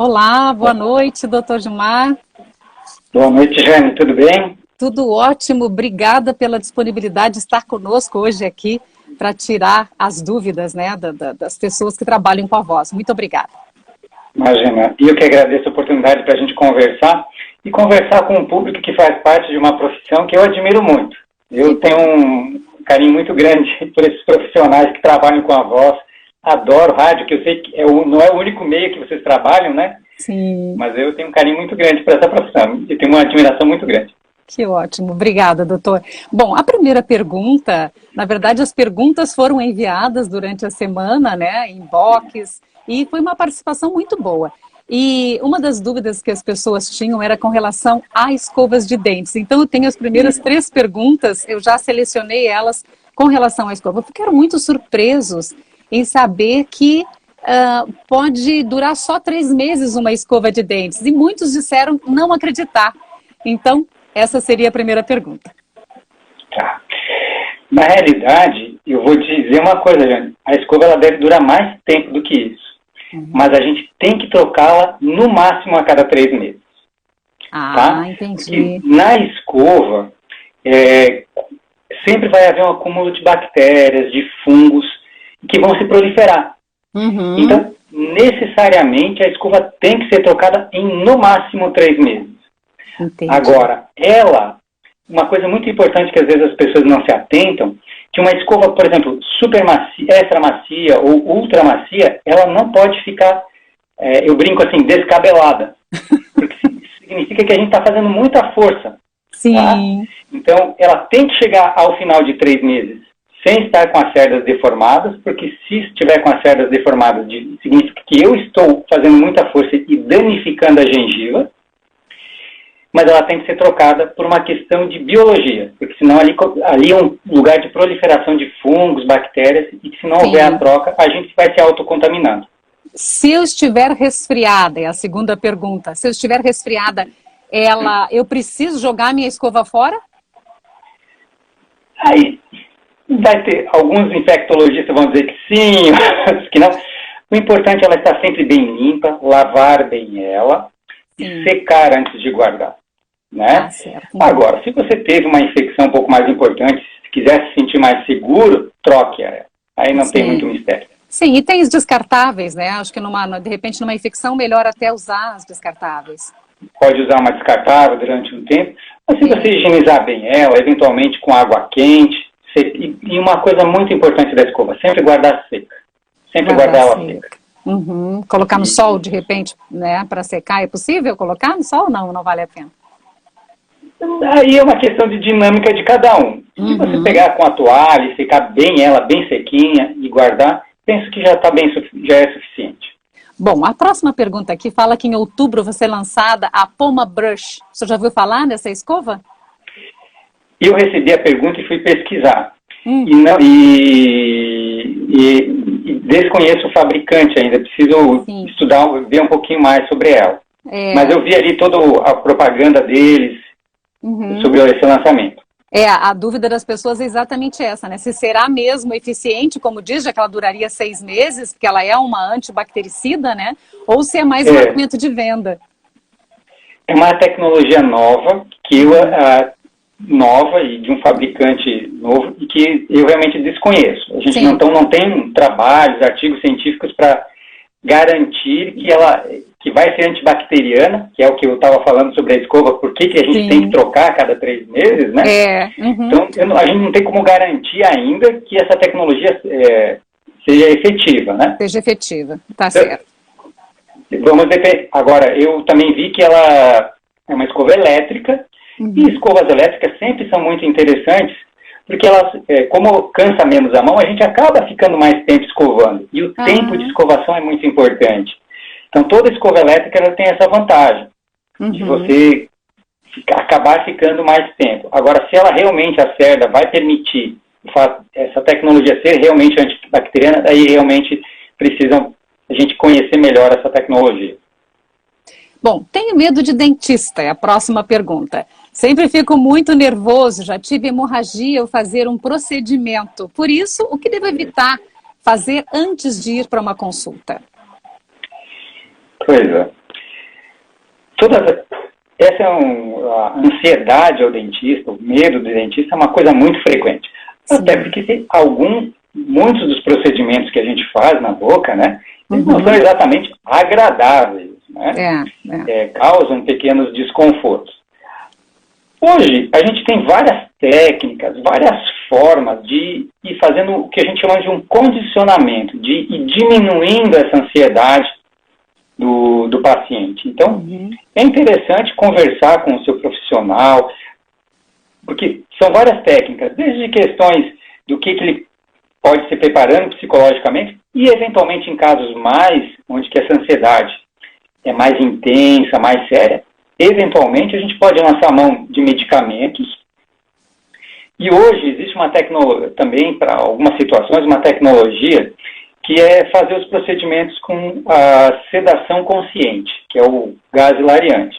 Olá, boa noite, doutor Gilmar. Boa noite, Jane, tudo bem? Tudo ótimo, obrigada pela disponibilidade de estar conosco hoje aqui para tirar as dúvidas, né, das pessoas que trabalham com a voz. Muito obrigada. Imagina, e eu que agradeço a oportunidade para a gente conversar e conversar com um público que faz parte de uma profissão que eu admiro muito. Eu tenho um carinho muito grande por esses profissionais que trabalham com a voz. Adoro rádio, que eu sei que não é o único meio que vocês trabalham, né? Sim. Mas eu tenho um carinho muito grande por essa profissão e tenho uma admiração muito grande. Que ótimo, obrigada, doutor. Bom, a primeira pergunta, na verdade as perguntas foram enviadas durante a semana, né, em inbox, e foi uma participação muito boa. E uma das dúvidas que as pessoas tinham era com relação a escovas de dentes. Então eu tenho as primeiras 3 perguntas, eu já selecionei elas com relação à escova. Ficaram muito surpresos em saber que pode durar só 3 meses uma escova de dentes. E muitos disseram não acreditar. Então, essa seria a primeira pergunta. Tá. Na realidade, eu vou te dizer uma coisa, Jane. A escova ela deve durar mais tempo do que isso. Mas a gente tem que trocá-la no máximo a cada 3 meses. Tá? Entendi. Porque na escova, sempre vai haver um acúmulo de bactérias, de fungos, que vão se proliferar. Então, necessariamente, a escova tem que ser trocada em no máximo 3 meses. Entendi. Agora, uma coisa muito importante que às vezes as pessoas não se atentam, que uma escova, por exemplo, super macia, extra macia ou ultra macia, ela não pode ficar, eu brinco assim, descabelada. Porque significa que a gente está fazendo muita força. Sim. Tá? Então, ela tem que chegar ao final de 3 meses sem estar com as cerdas deformadas, porque se estiver com as cerdas deformadas, significa que eu estou fazendo muita força e danificando a gengiva. Mas ela tem que ser trocada por uma questão de biologia, porque senão ali é um lugar de proliferação de fungos, bactérias, e se não houver a troca, a gente vai se autocontaminando. Se eu estiver resfriada, é a segunda pergunta, se eu estiver resfriada, eu preciso jogar minha escova fora? Aí vai ter, alguns infectologistas vão dizer que sim, que não. O importante é ela estar sempre bem limpa, lavar bem ela e secar antes de guardar. Né? Certo. Agora, se você teve uma infecção um pouco mais importante, se quiser se sentir mais seguro, troque ela. Aí não tem muito mistério. Sim, e tem os descartáveis, né? Acho que de repente numa infecção melhor até usar as descartáveis. Pode usar uma descartável durante um tempo, mas se você higienizar bem ela, eventualmente com água quente, e uma coisa muito importante da escova, sempre guardar seca. Sempre guardar ela seca. Colocar no sol de repente, né, para secar, é possível colocar no sol ou não vale a pena? Aí é uma questão de dinâmica de cada um. Se você pegar com a toalha e secar bem ela, bem sequinha e guardar, penso que já é suficiente. Bom, a próxima pergunta aqui fala que em outubro vai ser lançada a Poma Brush. Você já ouviu falar dessa escova? Eu recebi a pergunta e fui pesquisar. E desconheço o fabricante ainda, preciso estudar, ver um pouquinho mais sobre ela. Mas eu vi ali toda a propaganda deles sobre esse lançamento. A dúvida das pessoas é exatamente essa, né? Se será mesmo eficiente, como diz, já que ela duraria 6 meses, porque ela é uma antibactericida, né? Ou se é mais um argumento de venda. É uma tecnologia nova, nova e de um fabricante novo, e que eu realmente desconheço. A gente não tem trabalhos, artigos científicos para garantir que vai ser antibacteriana, que é o que eu estava falando sobre a escova, por que a gente tem que trocar a cada 3 meses, né? Então, a gente não tem como garantir ainda que essa tecnologia seja efetiva, né? Seja efetiva, tá certo. Vamos ver. Agora, eu também vi que ela é uma escova elétrica, e escovas elétricas sempre são muito interessantes, porque elas, como cansa menos a mão, a gente acaba ficando mais tempo escovando. E o tempo de escovação é muito importante. Então, toda escova elétrica ela tem essa vantagem, de você acabar ficando mais tempo. Agora, se ela realmente, a cerda, vai permitir essa tecnologia ser realmente antibacteriana, aí realmente precisam a gente conhecer melhor essa tecnologia. Bom, tenho medo de dentista, é a próxima pergunta. Sempre fico muito nervoso, já tive hemorragia ao fazer um procedimento. Por isso, o que devo evitar fazer antes de ir para uma consulta? Pois é. essa a ansiedade ao dentista, o medo do dentista é uma coisa muito frequente. Sim. Até porque tem muitos dos procedimentos que a gente faz na boca, né, eles não são exatamente agradáveis, né? Causam pequenos desconfortos. Hoje, a gente tem várias técnicas, várias formas de ir fazendo o que a gente chama de um condicionamento, de ir diminuindo essa ansiedade do paciente. Então, é interessante conversar com o seu profissional, porque são várias técnicas, desde questões do que ele pode se preparando psicologicamente e, eventualmente, em casos onde que essa ansiedade é mais intensa, mais séria, eventualmente a gente pode lançar a mão de medicamentos. E hoje existe uma tecnologia, também para algumas situações, uma tecnologia que é fazer os procedimentos com a sedação consciente, que é o gás hilariante.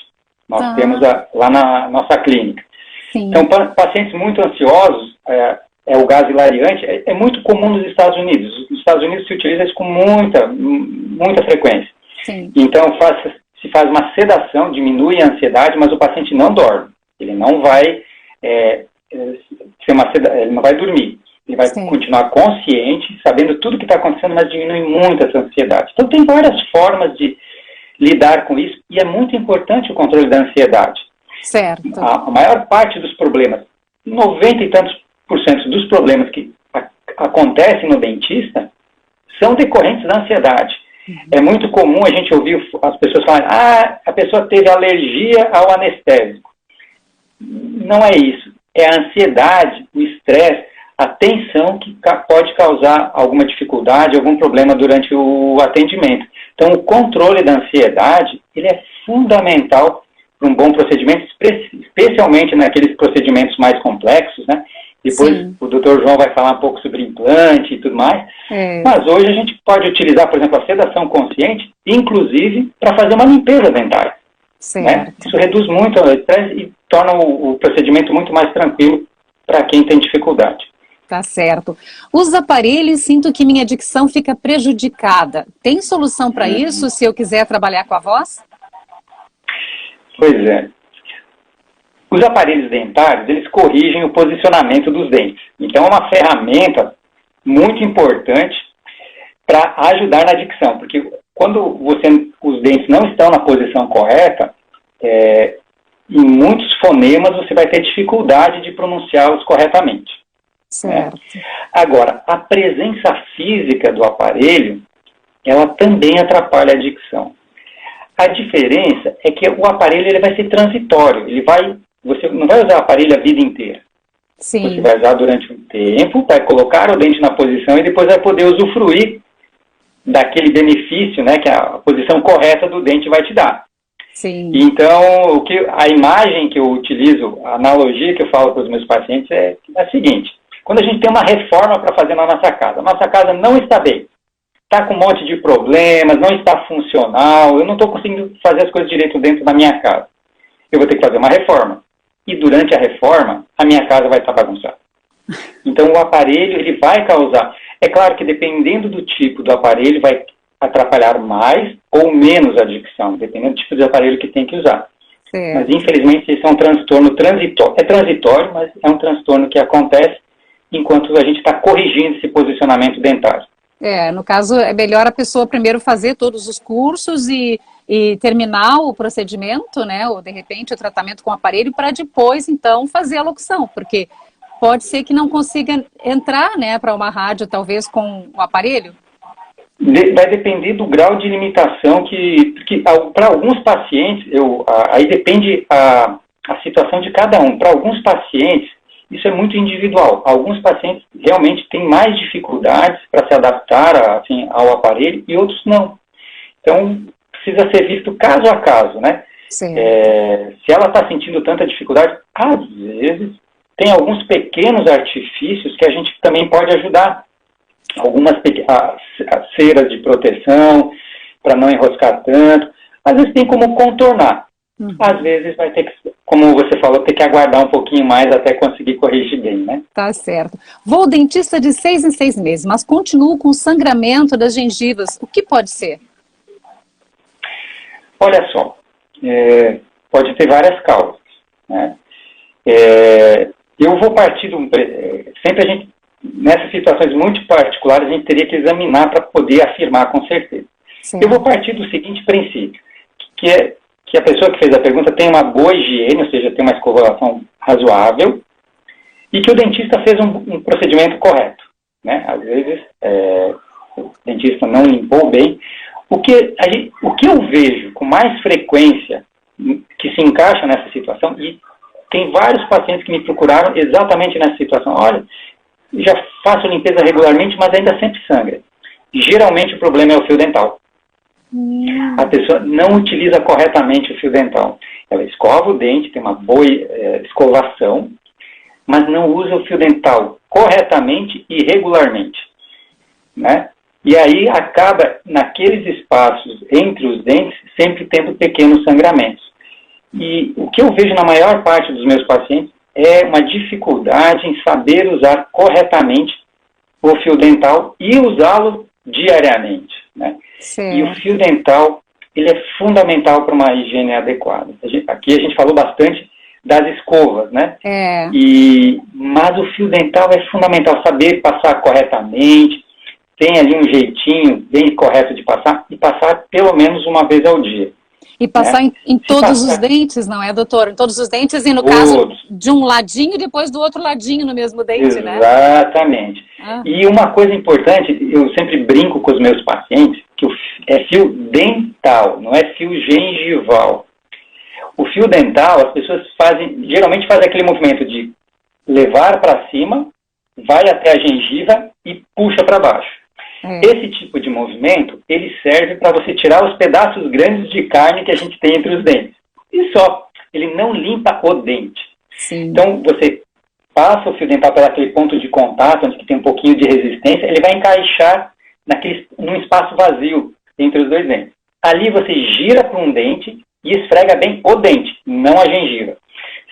Nós temos lá na nossa clínica. Sim. Então, para pacientes muito ansiosos, o gás hilariante é muito comum nos Estados Unidos. Nos Estados Unidos se utiliza isso com muita frequência. Sim. Então, se faz uma sedação, diminui a ansiedade, mas o paciente não dorme. Ele não vai ele não vai dormir. Ele vai continuar consciente, sabendo tudo o que está acontecendo, mas diminui muito essa ansiedade. Então, tem várias formas de lidar com isso, e é muito importante o controle da ansiedade. Certo. A maior parte dos problemas, 90 e tantos % dos problemas que acontecem no dentista, são decorrentes da ansiedade. É muito comum a gente ouvir as pessoas falarem, a pessoa teve alergia ao anestésico. Não é isso. É a ansiedade, o estresse, a tensão que pode causar alguma dificuldade, algum problema durante o atendimento. Então, o controle da ansiedade, ele é fundamental para um bom procedimento, especialmente naqueles procedimentos mais complexos, né? Depois o Dr. João vai falar um pouco sobre implante e tudo mais. Mas hoje a gente pode utilizar, por exemplo, a sedação consciente, inclusive para fazer uma limpeza dentária. Né? Isso reduz muito o estresse e torna o procedimento muito mais tranquilo para quem tem dificuldade. Tá certo. Os aparelhos, sinto que minha dicção fica prejudicada. Tem solução para isso se eu quiser trabalhar com a voz? Pois é. Os aparelhos dentários, eles corrigem o posicionamento dos dentes. Então, é uma ferramenta muito importante para ajudar na dicção, porque quando os dentes não estão na posição correta, em muitos fonemas você vai ter dificuldade de pronunciá-los corretamente. Certo. Agora, a presença física do aparelho, ela também atrapalha a dicção. A diferença é que o aparelho ele vai ser transitório, você não vai usar o aparelho a vida inteira. Sim. Você vai usar durante um tempo, vai colocar o dente na posição e depois vai poder usufruir daquele benefício, né, que a posição correta do dente vai te dar. Sim. Então, a imagem que eu utilizo, a analogia que eu falo para os meus pacientes é a seguinte: quando a gente tem uma reforma para fazer na nossa casa não está bem, está com um monte de problemas, não está funcional, eu não estou conseguindo fazer as coisas direito dentro da minha casa. Eu vou ter que fazer uma reforma. E durante a reforma, a minha casa vai estar bagunçada. Então, o aparelho, ele vai causar... É claro que dependendo do tipo do aparelho, vai atrapalhar mais ou menos a dicção, dependendo do tipo de aparelho que tem que usar. Certo. Mas, infelizmente, isso é um transtorno transitório. É transitório, mas é um transtorno que acontece enquanto a gente está corrigindo esse posicionamento dentário. No caso, é melhor a pessoa primeiro fazer todos os cursos e terminar o procedimento, né, ou de repente o tratamento com o aparelho, para depois, então, fazer a locução, porque pode ser que não consiga entrar, né, para uma rádio, talvez, com o aparelho? Vai depender do grau de limitação que para alguns pacientes, aí depende a situação de cada um. Para alguns pacientes, isso é muito individual. Alguns pacientes realmente têm mais dificuldades para se adaptar assim, ao aparelho e outros não. Então, precisa ser visto caso a caso, né? Se ela está sentindo tanta dificuldade, às vezes tem alguns pequenos artifícios que a gente também pode ajudar. Algumas ceras de proteção, para não enroscar tanto. Às vezes tem como contornar. Às vezes vai ter que, como você falou, ter que aguardar um pouquinho mais até conseguir corrigir bem, né? Tá certo. Vou ao dentista de 6 em 6 meses, mas continuo com sangramento das gengivas. O que pode ser? Olha só, pode ter várias causas, né? Eu vou partir sempre a gente, nessas situações muito particulares, a gente teria que examinar para poder afirmar com certeza. Sim. Eu vou partir do seguinte princípio, que a pessoa que fez a pergunta tem uma boa higiene, ou seja, tem uma escovação razoável, e que o dentista fez um procedimento correto, né? Às vezes, o dentista não limpou bem. O que eu vejo com mais frequência que se encaixa nessa situação, e tem vários pacientes que me procuraram exatamente nessa situação. Olha, já faço limpeza regularmente, mas ainda sempre sangra. Geralmente o problema é o fio dental. A pessoa não utiliza corretamente o fio dental. Ela escova o dente, tem uma boa escovação, mas não usa o fio dental corretamente e regularmente, né? E aí acaba, naqueles espaços entre os dentes, sempre tendo pequenos sangramentos. E o que eu vejo na maior parte dos meus pacientes é uma dificuldade em saber usar corretamente o fio dental e usá-lo diariamente, né? E o fio dental, ele é fundamental para uma higiene adequada. Aqui a gente falou bastante das escovas, né? Mas o fio dental é fundamental, saber passar corretamente, tem ali um jeitinho bem correto de passar, e passar pelo menos uma vez ao dia. E passar, né, em todos os dentes, não é, doutor? Em todos os dentes e, no caso, de um ladinho e depois do outro ladinho no mesmo dente, né? Exatamente. E uma coisa importante, eu sempre brinco com os meus pacientes, que é fio dental, não é fio gengival. O fio dental, as pessoas geralmente fazem aquele movimento de levar para cima, vai até a gengiva e puxa para baixo. Esse tipo de movimento, ele serve para você tirar os pedaços grandes de carne que a gente tem entre os dentes. E só, ele não limpa o dente. Sim. Então, você passa o fio dental para aquele ponto de contato, onde tem um pouquinho de resistência, ele vai encaixar num espaço vazio entre os dois dentes. Ali você gira para um dente e esfrega bem o dente, não a gengiva.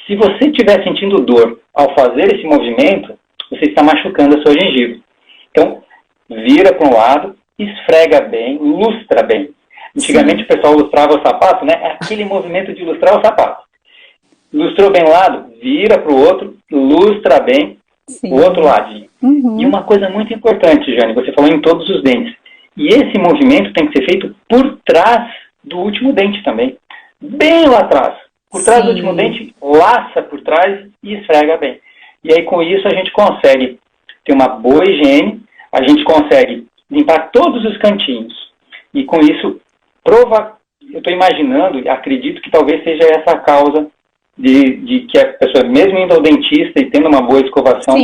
Se você estiver sentindo dor ao fazer esse movimento, você está machucando a sua gengiva. Então, vira para um lado, esfrega bem, lustra bem. Antigamente o pessoal lustrava o sapato, né? Aquele movimento de lustrar o sapato. Lustrou bem um lado, vira para o outro, lustra bem o outro ladinho. E uma coisa muito importante, Jane, você falou em todos os dentes. E esse movimento tem que ser feito por trás do último dente também. Bem lá atrás. Por trás do último dente, laça por trás e esfrega bem. E aí com isso a gente consegue ter uma boa higiene, a gente consegue limpar todos os cantinhos. E com isso, eu estou imaginando, acredito que talvez seja essa a causa de que a pessoa, mesmo indo ao dentista e tendo uma boa escovação,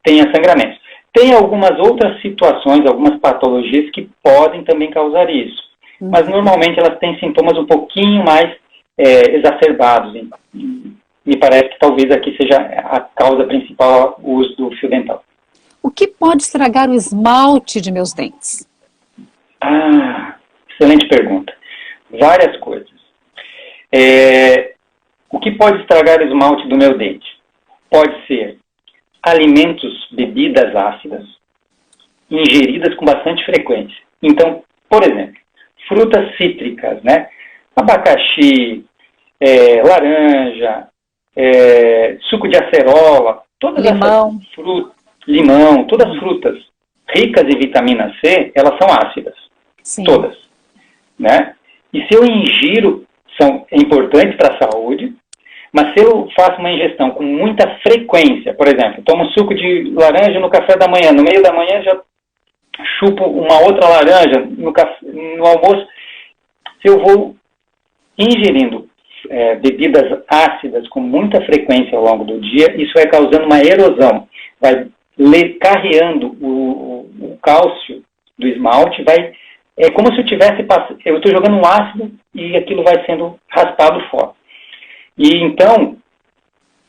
tenha sangramentos. Tem algumas outras situações, algumas patologias que podem também causar isso. Mas normalmente elas têm sintomas um pouquinho mais exacerbados. Me parece que talvez aqui seja a causa principal o uso do fio dental. O que pode estragar o esmalte de meus dentes? Excelente pergunta. Várias coisas. O que pode estragar o esmalte do meu dente? Pode ser alimentos, bebidas ácidas, ingeridas com bastante frequência. Então, por exemplo, frutas cítricas, né? Abacaxi, laranja, suco de acerola, todas essas frutas. Limão, todas as frutas ricas em vitamina C, elas são ácidas. Sim. Todas. Né? E se eu ingiro, é importante para a saúde, mas se eu faço uma ingestão com muita frequência, por exemplo, tomo suco de laranja no café da manhã, no meio da manhã já chupo uma outra laranja no almoço, se eu vou ingerindo bebidas ácidas com muita frequência ao longo do dia, isso vai causando uma erosão, vai carreando o cálcio do esmalte, é como se eu estou jogando um ácido e aquilo vai sendo raspado fora.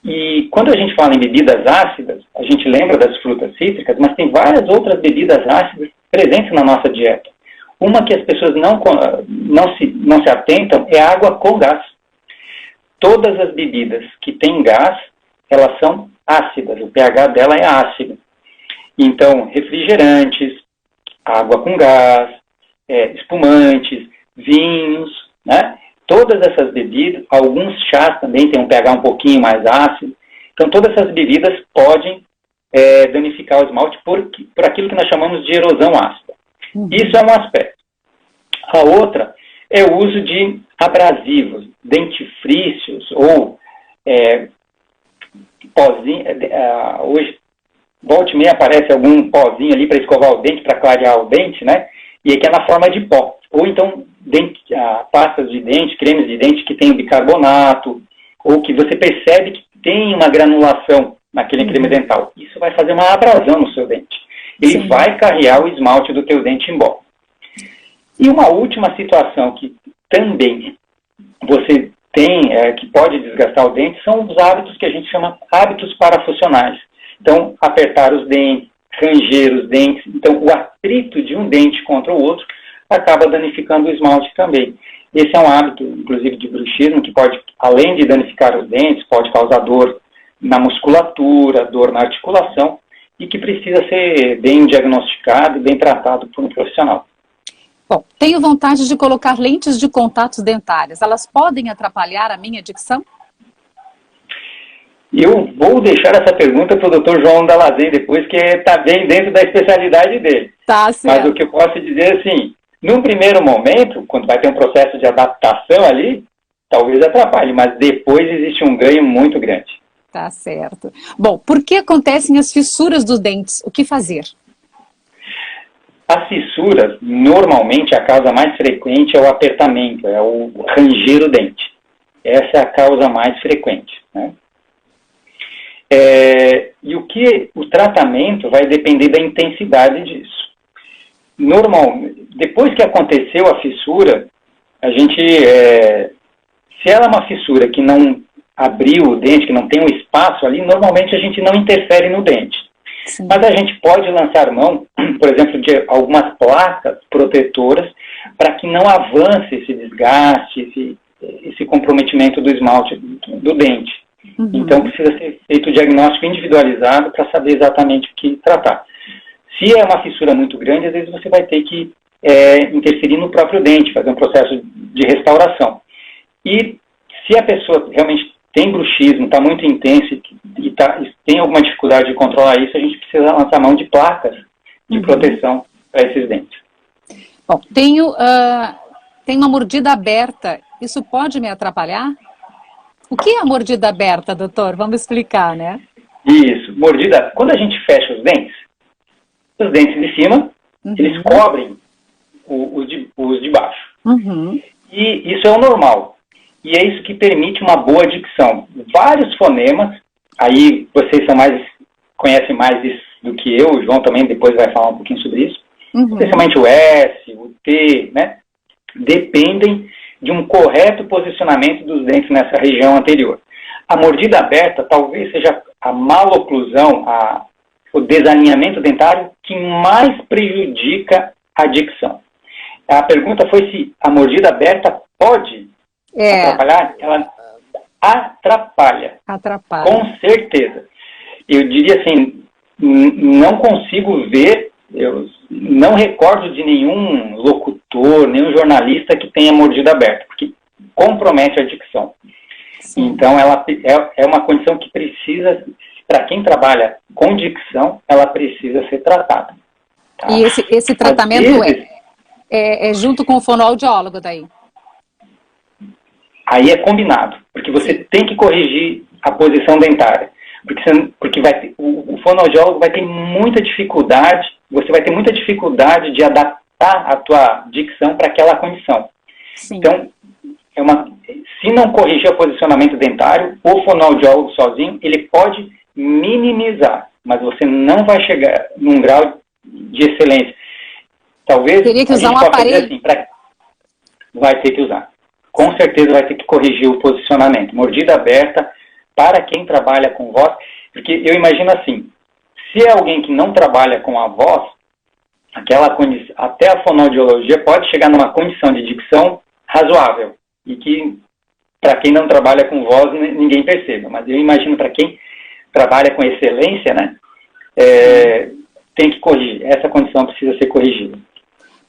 E quando a gente fala em bebidas ácidas, a gente lembra das frutas cítricas, mas tem várias outras bebidas ácidas presentes na nossa dieta. Uma que as pessoas não se atentam é a água com gás. Todas as bebidas que têm gás, elas são ácidas, o pH dela é ácido. Então, refrigerantes, água com gás, espumantes, vinhos, né? todas essas bebidas, alguns chás também têm um pH um pouquinho mais ácido, então todas essas bebidas podem danificar o esmalte por aquilo que nós chamamos de erosão ácida. Isso é um aspecto. A outra é o uso de abrasivos, dentifrícios ou pozinho. Hoje, volta e meia aparece algum pozinho ali para escovar o dente, para clarear o dente, né? E que é na forma de pó. Ou então pastas de dente, cremes de dente que tem bicarbonato, ou que você percebe que tem uma granulação naquele creme dental. Isso vai fazer uma abrasão no seu dente. Ele vai carregar o esmalte do teu dente embora. E uma última situação que também você tem, que pode desgastar o dente, são os hábitos que a gente chama hábitos parafuncionais. Então, apertar os dentes, ranger os dentes. Então, o atrito de um dente contra o outro acaba danificando o esmalte também. Esse é um hábito, inclusive, de bruxismo, que pode, além de danificar os dentes, pode causar dor na musculatura, dor na articulação, e que precisa ser bem diagnosticado e bem tratado por um profissional. Bom, tenho vontade de colocar lentes de contatos dentárias. Elas podem atrapalhar a minha dicção? Eu vou deixar essa pergunta para o Dr. João Dallazen depois, que está bem dentro da especialidade dele. Tá certo. Mas o que eu posso dizer é assim, num primeiro momento, quando vai ter um processo de adaptação ali, talvez atrapalhe, mas depois existe um ganho muito grande. Tá certo. Bom, por que acontecem as fissuras dos dentes? O que fazer? As fissuras, normalmente, a causa mais frequente é o apertamento, é o ranger o dente. Essa é a causa mais frequente, né? E o tratamento vai depender da intensidade disso. Depois que aconteceu a fissura, a gente, se ela é uma fissura que não abriu o dente, que não tem um espaço ali, normalmente a gente não interfere no dente. Sim. Mas a gente pode lançar mão, por exemplo, de algumas placas protetoras para que não avance esse desgaste, esse comprometimento do esmalte do dente. Uhum. Então precisa ser feito o diagnóstico individualizado para saber exatamente o que tratar. Se é uma fissura muito grande, às vezes você vai ter que interferir no próprio dente, fazer um processo de restauração. E se a pessoa realmente tem bruxismo, está muito intenso e tem alguma dificuldade de controlar isso, a gente precisa lançar mão de placas de proteção para esses dentes. Bom, tenho uma mordida aberta, isso pode me atrapalhar? O que é a mordida aberta, doutor? Vamos explicar, né? Isso, mordida, quando a gente fecha os dentes de cima, eles cobrem os de baixo. Uhum. E isso é o normal. E é isso que permite uma boa dicção. Vários fonemas, aí vocês conhecem mais isso do que eu, o João também depois vai falar um pouquinho sobre isso, especialmente o S, o T, né? Dependem de um correto posicionamento dos dentes nessa região anterior. A mordida aberta talvez seja a maloclusão, o desalinhamento dentário que mais prejudica a dicção. A pergunta foi se a mordida aberta pode atrapalhar. Ela atrapalha. Com certeza. Eu diria assim, não consigo ver, eu não recordo de nenhum locutor, nenhum jornalista que tenha mordida aberta, porque compromete a dicção. Sim. Então, ela é uma condição que precisa, para quem trabalha com dicção, ela precisa ser tratada. Tá? E esse tratamento é junto com o fonoaudiólogo daí? Aí é combinado, porque você tem que corrigir a posição dentária. Porque o fonoaudiólogo vai ter muita dificuldade, você vai ter muita dificuldade de adaptar a tua dicção para aquela condição. Sim. Então, se não corrigir o posicionamento dentário, o fonoaudiólogo sozinho, ele pode minimizar, mas você não vai chegar num grau de excelência. Talvez teria que usar um aparelho. Assim, vai ter que usar. Com certeza vai ter que corrigir o posicionamento. Mordida aberta, para quem trabalha com voz, porque eu imagino assim, se é alguém que não trabalha com a voz, até a fonoaudiologia pode chegar numa condição de dicção razoável, e que para quem não trabalha com voz ninguém perceba, mas eu imagino para quem trabalha com excelência, né, tem que corrigir, essa condição precisa ser corrigida.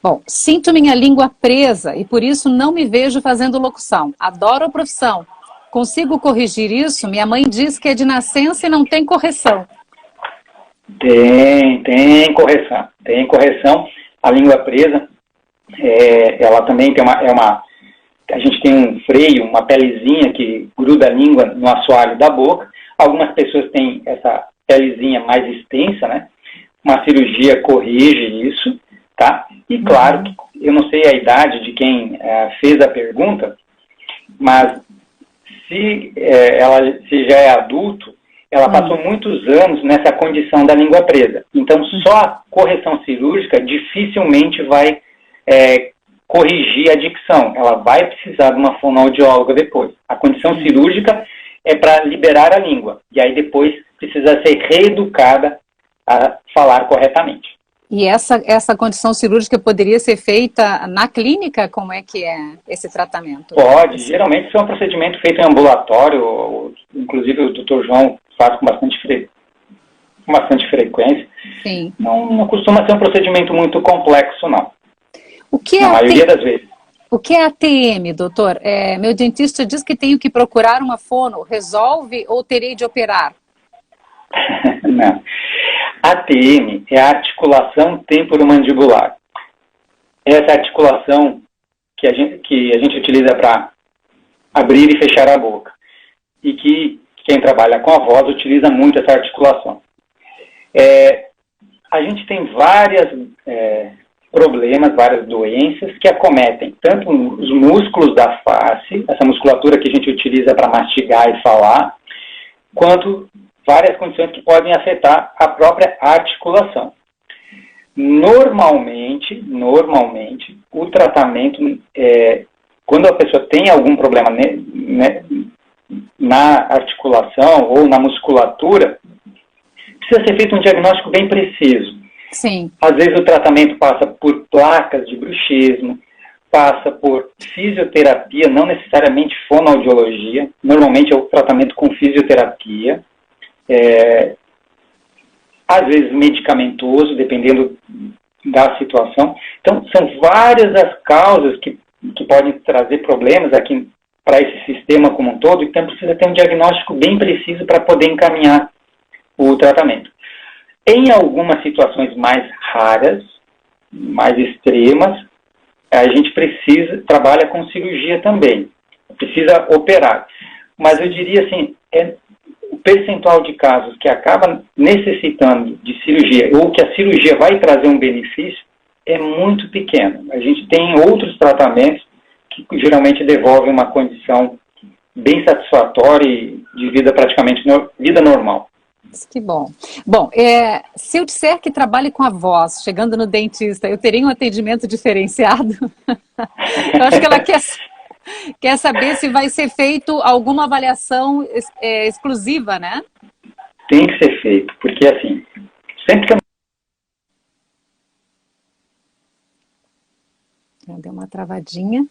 Bom, sinto minha língua presa e por isso não me vejo fazendo locução. Adoro a profissão. Consigo corrigir isso? Minha mãe diz que é de nascença e não tem correção. Tem correção. Tem correção. A língua presa, ela também tem a gente tem um freio, uma pelezinha que gruda a língua no assoalho da boca. Algumas pessoas têm essa pelezinha mais extensa, né? Uma cirurgia corrige isso, tá? E claro, eu não sei a idade de quem fez a pergunta, mas se já é adulto, ela passou muitos anos nessa condição da língua presa. Então, só a correção cirúrgica dificilmente vai corrigir a dicção. Ela vai precisar de uma fonoaudióloga depois. A condição cirúrgica é para liberar a língua. E aí depois precisa ser reeducada a falar corretamente. E essa condição cirúrgica poderia ser feita na clínica? Como é que é esse tratamento? Pode. Geralmente isso é um procedimento feito em ambulatório. Inclusive o Dr. João faz com bastante frequência. Sim. Não costuma ser um procedimento muito complexo, não. Na maioria das vezes. O que é ATM, doutor? Meu dentista diz que tenho que procurar uma fono. Resolve ou terei de operar? Não. ATM é a articulação temporomandibular. Essa articulação que a gente utiliza para abrir e fechar a boca. E que quem trabalha com a voz utiliza muito essa articulação. A gente tem vários problemas, várias doenças que acometem tanto os músculos da face, essa musculatura que a gente utiliza para mastigar e falar, quanto várias condições que podem afetar a própria articulação. Normalmente, o tratamento, quando a pessoa tem algum problema na articulação ou na musculatura, precisa ser feito um diagnóstico bem preciso. Sim. Às vezes o tratamento passa por placas de bruxismo, passa por fisioterapia, não necessariamente fonoaudiologia, normalmente é o tratamento com fisioterapia, às vezes medicamentoso, dependendo da situação. Então, são várias as causas que podem trazer problemas aqui para esse sistema como um todo, então precisa ter um diagnóstico bem preciso para poder encaminhar o tratamento. Em algumas situações mais raras, mais extremas, a gente trabalha com cirurgia também, precisa operar. Mas eu diria assim, o percentual de casos que acaba necessitando de cirurgia, ou que a cirurgia vai trazer um benefício, é muito pequeno. A gente tem outros tratamentos que geralmente devolvem uma condição bem satisfatória e de vida praticamente vida normal. Que bom. Bom, se eu disser que trabalhe com a voz, chegando no dentista, eu teria um atendimento diferenciado? Eu acho que ela quer saber se vai ser feito alguma avaliação exclusiva, né? Tem que ser feito, porque assim, sempre que Deu uma travadinha.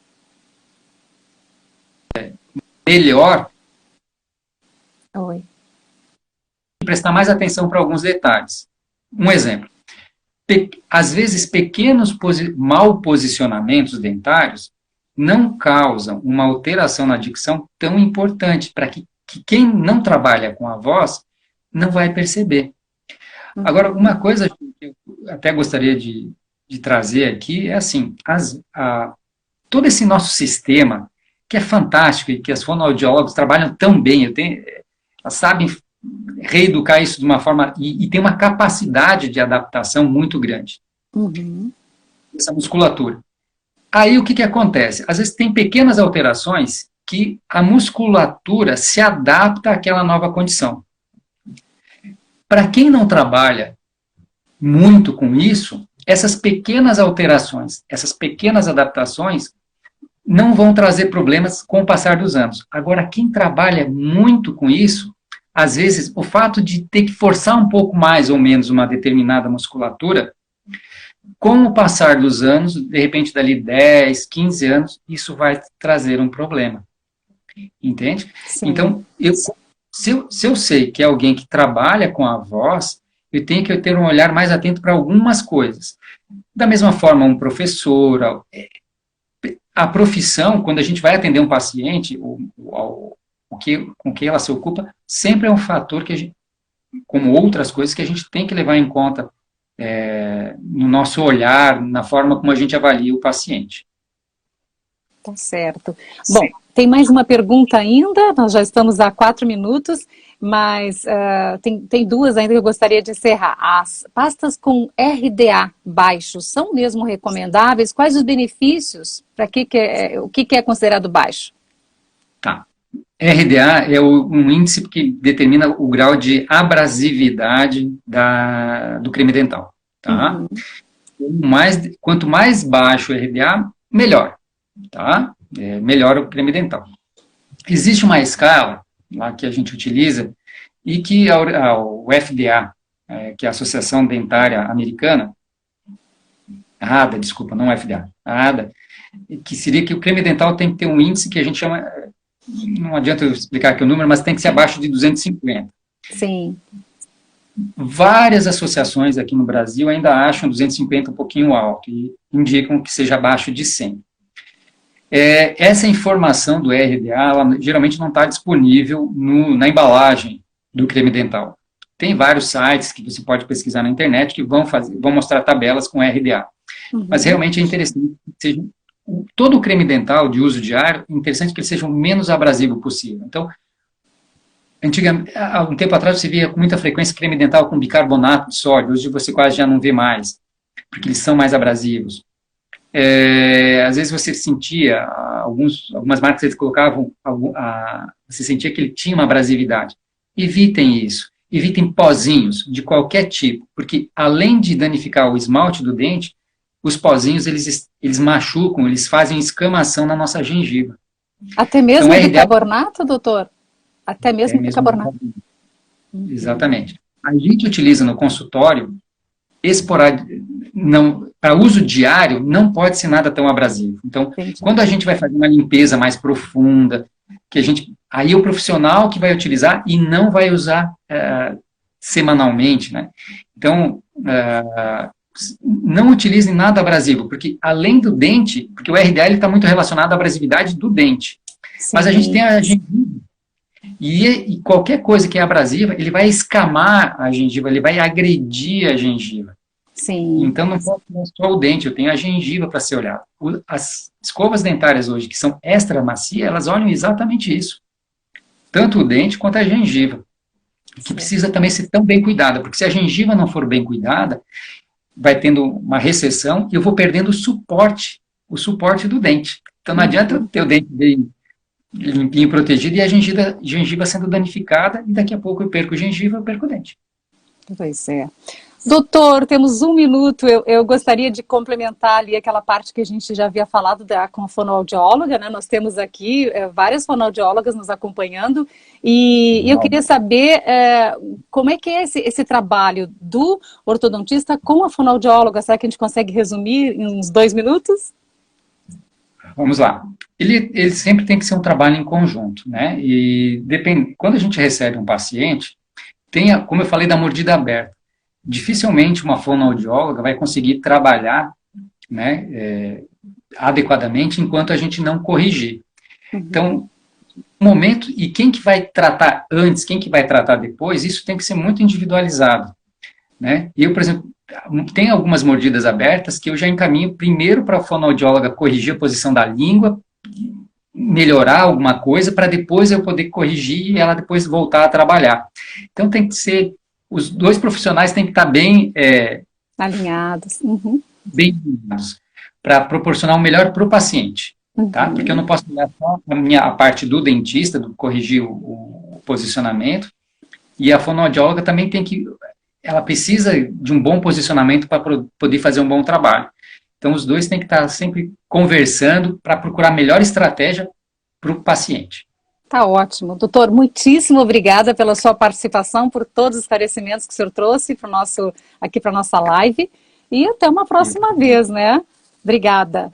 Melhor. Oi. Prestar mais atenção para alguns detalhes. Um exemplo. Às vezes, pequenos mal posicionamentos dentários não causam uma alteração na dicção tão importante para que quem não trabalha com a voz não vai perceber. Agora, uma coisa que eu até gostaria de trazer aqui é assim, todo esse nosso sistema, que é fantástico e que as fonoaudiólogos trabalham tão bem, elas sabem reeducar isso de uma forma, e tem uma capacidade de adaptação muito grande. Essa musculatura. Aí o que acontece? Às vezes tem pequenas alterações que a musculatura se adapta àquela nova condição. Para quem não trabalha muito com isso, essas pequenas alterações, essas pequenas adaptações não vão trazer problemas com o passar dos anos. Agora, quem trabalha muito com isso, às vezes, o fato de ter que forçar um pouco mais ou menos uma determinada musculatura, com o passar dos anos, de repente dali 10, 15 anos, isso vai trazer um problema. Entende? Sim. Então, se eu sei que é alguém que trabalha com a voz, eu tenho que ter um olhar mais atento para algumas coisas. Da mesma forma, um professor, a profissão, quando a gente vai atender um paciente, com que ela se ocupa, sempre é um fator que a gente, como outras coisas, que a gente tem que levar em conta no nosso olhar, na forma como a gente avalia o paciente. Tá certo. Bom, tem mais uma pergunta ainda, nós já estamos há 4 minutos, mas tem duas ainda que eu gostaria de encerrar. As pastas com RDA baixo são mesmo recomendáveis? Quais os benefícios? O que é considerado baixo? Tá. RDA é um índice que determina o grau de abrasividade do creme dental. Tá? Quanto mais baixo o RDA, melhor. Tá? Melhor o creme dental. Existe uma escala lá que a gente utiliza e que o FDA, que é a Associação Dentária Americana, a ADA, desculpa, não o FDA, a ADA, que seria que o creme dental tem que ter um índice que a gente chama, não adianta eu explicar aqui o número, mas tem que ser abaixo de 250. Sim. Várias associações aqui no Brasil ainda acham 250 um pouquinho alto e indicam que seja abaixo de 100. Essa informação do RDA, ela geralmente não está disponível na embalagem do creme dental. Tem vários sites que você pode pesquisar na internet que vão mostrar tabelas com RDA. Mas realmente é interessante que seja todo o creme dental de uso diário, é interessante que ele seja o menos abrasivo possível. Então, há um tempo atrás você via com muita frequência creme dental com bicarbonato de sódio, hoje você quase já não vê mais, porque eles são mais abrasivos. Às vezes você sentia, algumas marcas eles colocavam, você sentia que ele tinha uma abrasividade. Evitem isso, evitem pozinhos de qualquer tipo, porque além de danificar o esmalte do dente, os pozinhos eles machucam, eles fazem escamação na nossa gengiva. Até mesmo então, bicarbonato, doutor? Até mesmo bicarbonato. Exatamente. A gente utiliza no consultório para uso diário, não pode ser nada tão abrasivo. Então, quando a gente vai fazer uma limpeza mais profunda, aí o profissional que vai utilizar e não vai usar semanalmente, né? Então, não utilizem nada abrasivo, porque além do dente, porque o RDA está muito relacionado à abrasividade do dente. Sim. Mas a gente tem a gengiva, e qualquer coisa que é abrasiva, ele vai escamar a gengiva, ele vai agredir a gengiva. Sim. Então não posso só o dente, eu tenho a gengiva para ser olhado. As escovas dentárias hoje, que são extra macias, elas olham exatamente isso. Tanto o dente quanto a gengiva. Que precisa também ser tão bem cuidada, porque se a gengiva não for bem cuidada, vai tendo uma recessão e eu vou perdendo o suporte do dente. Então não adianta eu ter o dente bem limpinho, protegido, e a gengiva sendo danificada, e daqui a pouco eu perco gengiva, eu perco o dente. Pois é. Doutor, temos 1 minuto, eu gostaria de complementar ali aquela parte que a gente já havia falado com a fonoaudióloga, né? Nós temos aqui várias fonoaudiólogas nos acompanhando, e eu queria saber como é que é esse trabalho do ortodontista com a fonoaudióloga. Será que a gente consegue resumir em uns 2 minutos? Vamos lá. Ele sempre tem que ser um trabalho em conjunto, né? E quando a gente recebe um paciente, como eu falei da mordida aberta, dificilmente uma fonoaudióloga vai conseguir trabalhar, né, adequadamente enquanto a gente não corrigir. Então, o momento, e quem que vai tratar antes, quem que vai tratar depois, isso tem que ser muito individualizado, né? Eu, por exemplo, tem algumas mordidas abertas que eu já encaminho primeiro para a fonoaudióloga corrigir a posição da língua, melhorar alguma coisa, para depois eu poder corrigir e ela depois voltar a trabalhar. Então tem que ser, os dois profissionais têm que estar bem alinhados, bem alinhados, para proporcionar o melhor para o paciente, tá? Porque eu não posso olhar só a parte do dentista, do corrigir o posicionamento, e a fonoaudióloga também ela precisa de um bom posicionamento para poder fazer um bom trabalho. Então, os dois têm que estar sempre conversando para procurar a melhor estratégia para o paciente. Tá ótimo. Doutor, muitíssimo obrigada pela sua participação, por todos os esclarecimentos que o senhor trouxe aqui para a nossa live. E até uma próxima vez, né? Obrigada.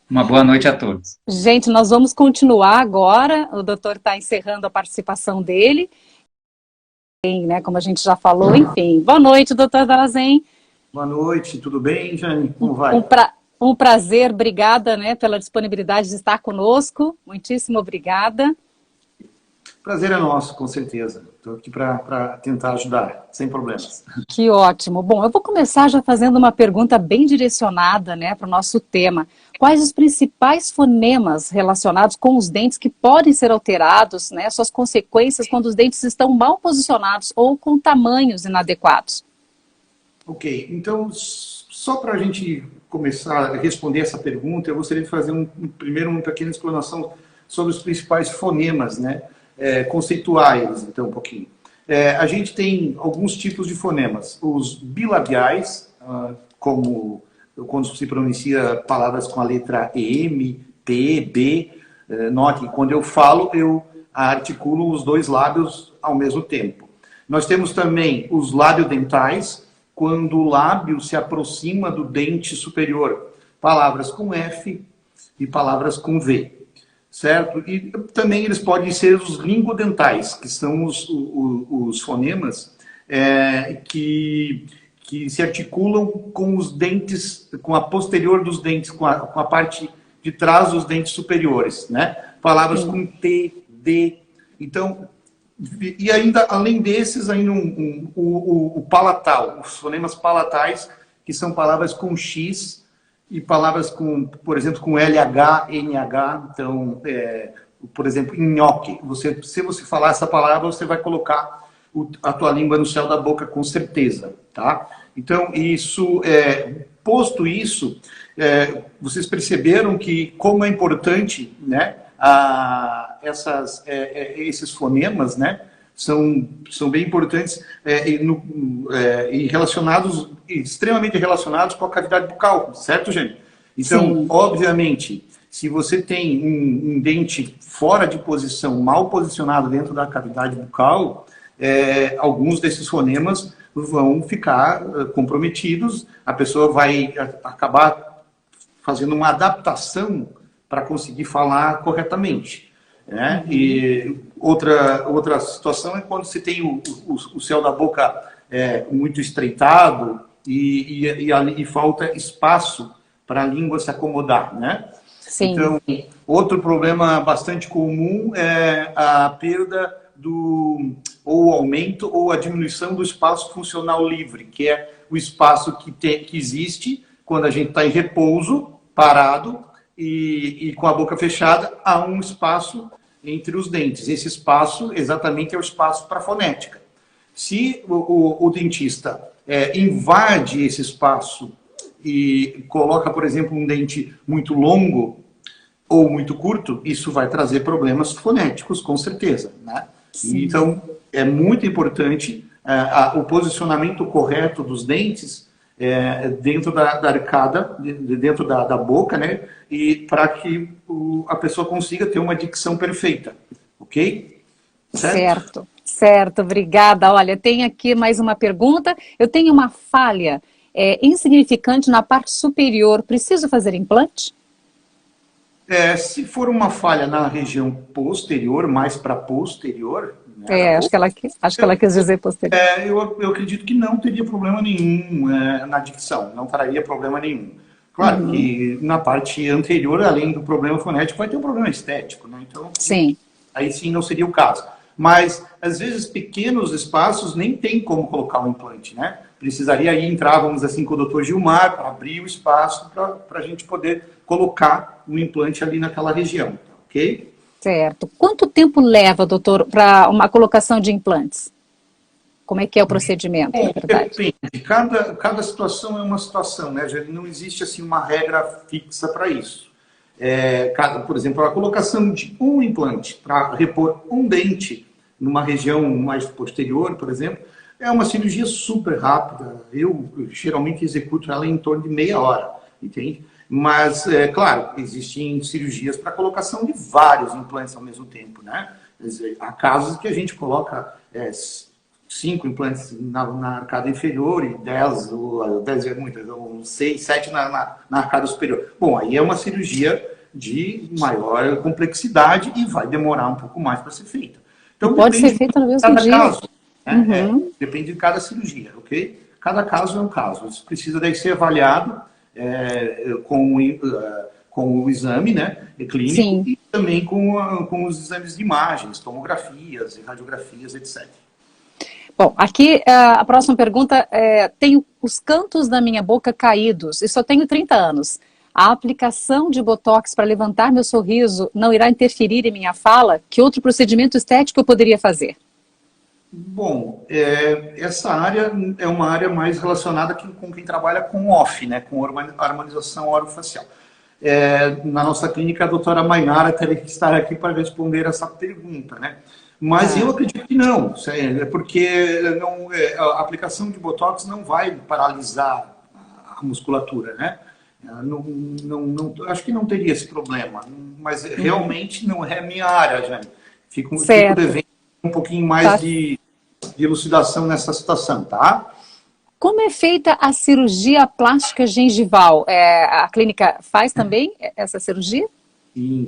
Uma boa noite a todos. Gente, nós vamos continuar agora. O doutor está encerrando a participação dele. né, como a gente já falou, enfim. Boa noite, doutor Dalazen. Boa noite, tudo bem, Jane? Como vai? Um prazer, obrigada, né, pela disponibilidade de estar conosco, muitíssimo obrigada. Prazer é nosso, com certeza. Estou aqui para tentar ajudar, sem problemas. Que ótimo. Bom, eu vou começar já fazendo uma pergunta bem direcionada, né, para o nosso tema. Quais os principais fonemas relacionados com os dentes que podem ser alterados, né, suas consequências quando os dentes estão mal posicionados ou com tamanhos inadequados? Ok, então, só para a gente começar a responder essa pergunta, eu gostaria de fazer primeiro uma pequena explanação sobre os principais fonemas, né, conceituais, então, um pouquinho. A gente tem alguns tipos de fonemas. Os bilabiais, como quando se pronuncia palavras com a letra M, P, B. Note que quando eu falo, eu articulo os dois lábios ao mesmo tempo. Nós temos também os labiodentais, quando o lábio se aproxima do dente superior. Palavras com F e palavras com V. Certo? E também eles podem ser os linguodentais, que são os fonemas que se articulam com os dentes, com a posterior dos dentes, com a parte de trás dos dentes superiores, né? Palavras com T, D. Então, e ainda, além desses, ainda o palatal, os fonemas palatais, que são palavras com X, e palavras com, por exemplo, com LH, NH, então, por exemplo, nhoque. Se você falar essa palavra, você vai colocar a tua língua no céu da boca, com certeza, tá? Então, posto isso, vocês perceberam que como é importante, né, esses fonemas, né, são bem importantes e relacionados, extremamente relacionados com a cavidade bucal, certo, gente? Então, sim, obviamente, se você tem um dente fora de posição, mal posicionado dentro da cavidade bucal, alguns desses fonemas vão ficar comprometidos, a pessoa vai acabar fazendo uma adaptação para conseguir falar corretamente. Né? E outra situação é quando você tem o céu da boca muito estreitado e falta espaço para a língua se acomodar, né? Sim. Então, outro problema bastante comum é a perda ou aumento ou a diminuição do espaço funcional livre, que é o espaço que existe quando a gente está em repouso, parado, e com a boca fechada, há um espaço entre os dentes. Esse espaço, exatamente, é o espaço para a fonética. Se o dentista invade esse espaço e coloca, por exemplo, um dente muito longo ou muito curto, isso vai trazer problemas fonéticos, com certeza, né? Então, é muito importante o posicionamento correto dos dentes dentro da arcada, dentro da boca, né? E para que a pessoa consiga ter uma dicção perfeita, ok? Certo, obrigada. Olha, tem aqui mais uma pergunta. Eu tenho uma falha insignificante na parte superior. Preciso fazer implante? Se for uma falha na região posterior, mais para posterior... Né, acho que ela quis dizer posterior. Eu acredito que não teria problema nenhum na dicção, não traria problema nenhum. Claro que na parte anterior, além do problema fonético, vai ter um problema estético, né? Então, sim, aí sim não seria o caso. Mas, às vezes, pequenos espaços nem tem como colocar um implante, né? Precisaria aí entrar, vamos assim, com o Dr. Gilmar, para abrir o espaço para a gente poder colocar um implante ali naquela região, ok? Certo. Quanto tempo leva, doutor, para uma colocação de implantes? Como é que é o procedimento, na verdade? Depende. Cada situação é uma situação, né? Já não existe assim uma regra fixa para isso. Por exemplo, a colocação de um implante para repor um dente numa região mais posterior, por exemplo, é uma cirurgia super rápida. Eu geralmente executo ela em torno de meia hora, entende? Mas, claro, existem cirurgias para colocação de vários implantes ao mesmo tempo, né? Há casos que a gente coloca 5 implantes na arcada inferior e 10 é muito, 6, 7 na arcada superior. Bom, aí é uma cirurgia de maior complexidade e vai demorar um pouco mais para ser feita. Então, pode ser feita no mesmo dia. Caso. Né? Depende de cada cirurgia, ok? Cada caso é um caso. Isso precisa daí ser avaliado com o exame, né, clínico. Sim. E também com os exames de imagens, tomografias, radiografias, etc. Bom, aqui a próxima pergunta é: tenho os cantos da minha boca caídos e só tenho 30 anos. A aplicação de botox para levantar meu sorriso não irá interferir em minha fala? Que outro procedimento estético eu poderia fazer? Bom, essa área é uma área mais relacionada com quem trabalha com OFF, né, com harmonização orofacial. Na nossa clínica, a doutora Mainara teria que estar aqui para responder essa pergunta, né? Mas eu acredito que não, porque a aplicação de botox não vai paralisar a musculatura, né? Acho que não teria esse problema, mas realmente não é minha área, já. Fico devendo um pouquinho mais de elucidação nessa situação, tá? Como é feita a cirurgia plástica gengival? A clínica faz também essa cirurgia?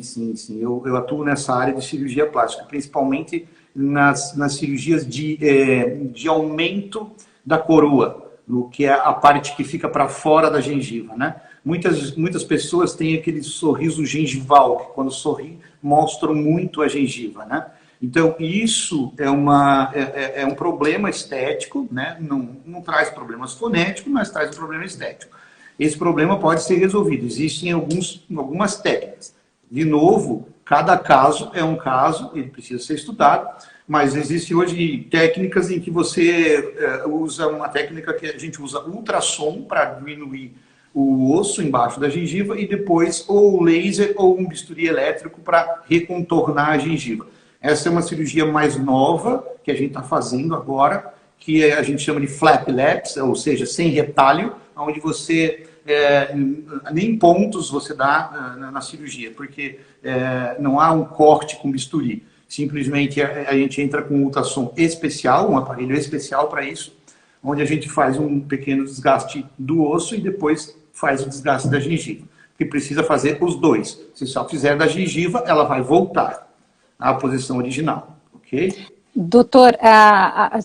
Sim. Eu atuo nessa área de cirurgia plástica, principalmente nas cirurgias de aumento da coroa, no que é a parte que fica para fora da gengiva, né? Muitas pessoas têm aquele sorriso gengival, que quando sorri mostram muito a gengiva, né? Então, isso é um problema estético, né? Não traz problemas fonéticos, mas traz um problema estético. Esse problema pode ser resolvido. Existem algumas técnicas. De novo, cada caso é um caso, ele precisa ser estudado, mas existem hoje técnicas em que você usa uma técnica que a gente usa ultrassom para diminuir o osso embaixo da gengiva e depois ou laser ou um bisturi elétrico para recontornar a gengiva. Essa é uma cirurgia mais nova que a gente está fazendo agora, que a gente chama de flap laps, ou seja, sem retalho, onde você nem pontos você dá na cirurgia, porque não há um corte com bisturi. Simplesmente a gente entra com um ultrassom especial, um aparelho especial para isso, onde a gente faz um pequeno desgaste do osso e depois faz o desgaste da gengiva. Porque precisa fazer os dois. Se só fizer da gengiva, ela vai voltar à posição original, ok? Doutor,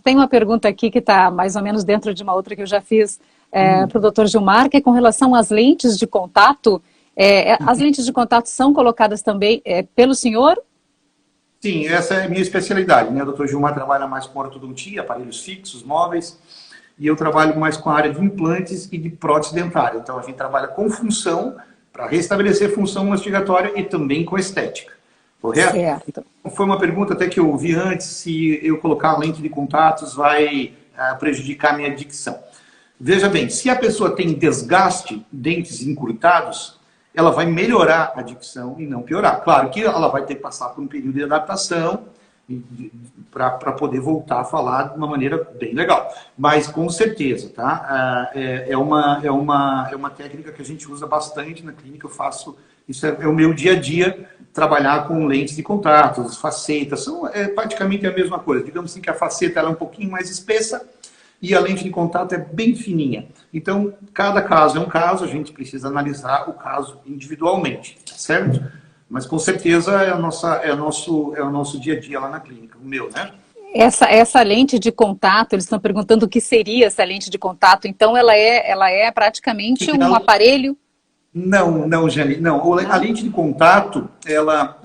tem uma pergunta aqui que está mais ou menos dentro de uma outra que eu já fiz para o doutor Gilmar, que é com relação às lentes de contato. As lentes de contato são colocadas também pelo senhor? Sim, essa é a minha especialidade, né? O doutor Gilmar trabalha mais com ortodontia, aparelhos fixos, móveis, e eu trabalho mais com a área de implantes e de prótese dentária. Então, a gente trabalha com função, para restabelecer função mastigatória e também com estética. Correto? Certo. Foi uma pergunta até que eu ouvi antes, se eu colocar lente de contatos vai prejudicar a minha dicção. Veja bem, se a pessoa tem desgaste, dentes encurtados, ela vai melhorar a dicção e não piorar. Claro que ela vai ter que passar por um período de adaptação para poder voltar a falar de uma maneira bem legal. Mas com certeza, tá? É uma técnica que a gente usa bastante na clínica, eu faço. Isso é o meu dia a dia, trabalhar com lentes de contato, facetas, são praticamente a mesma coisa. Digamos assim que a faceta ela é um pouquinho mais espessa e a lente de contato é bem fininha. Então, cada caso é um caso, a gente precisa analisar o caso individualmente, certo? Mas com certeza é o nosso dia a dia lá na clínica, o meu, né? Essa lente de contato, eles estão perguntando o que seria essa lente de contato, então ela é praticamente um aparelho? Não, Jane, não. A lente de contato, ela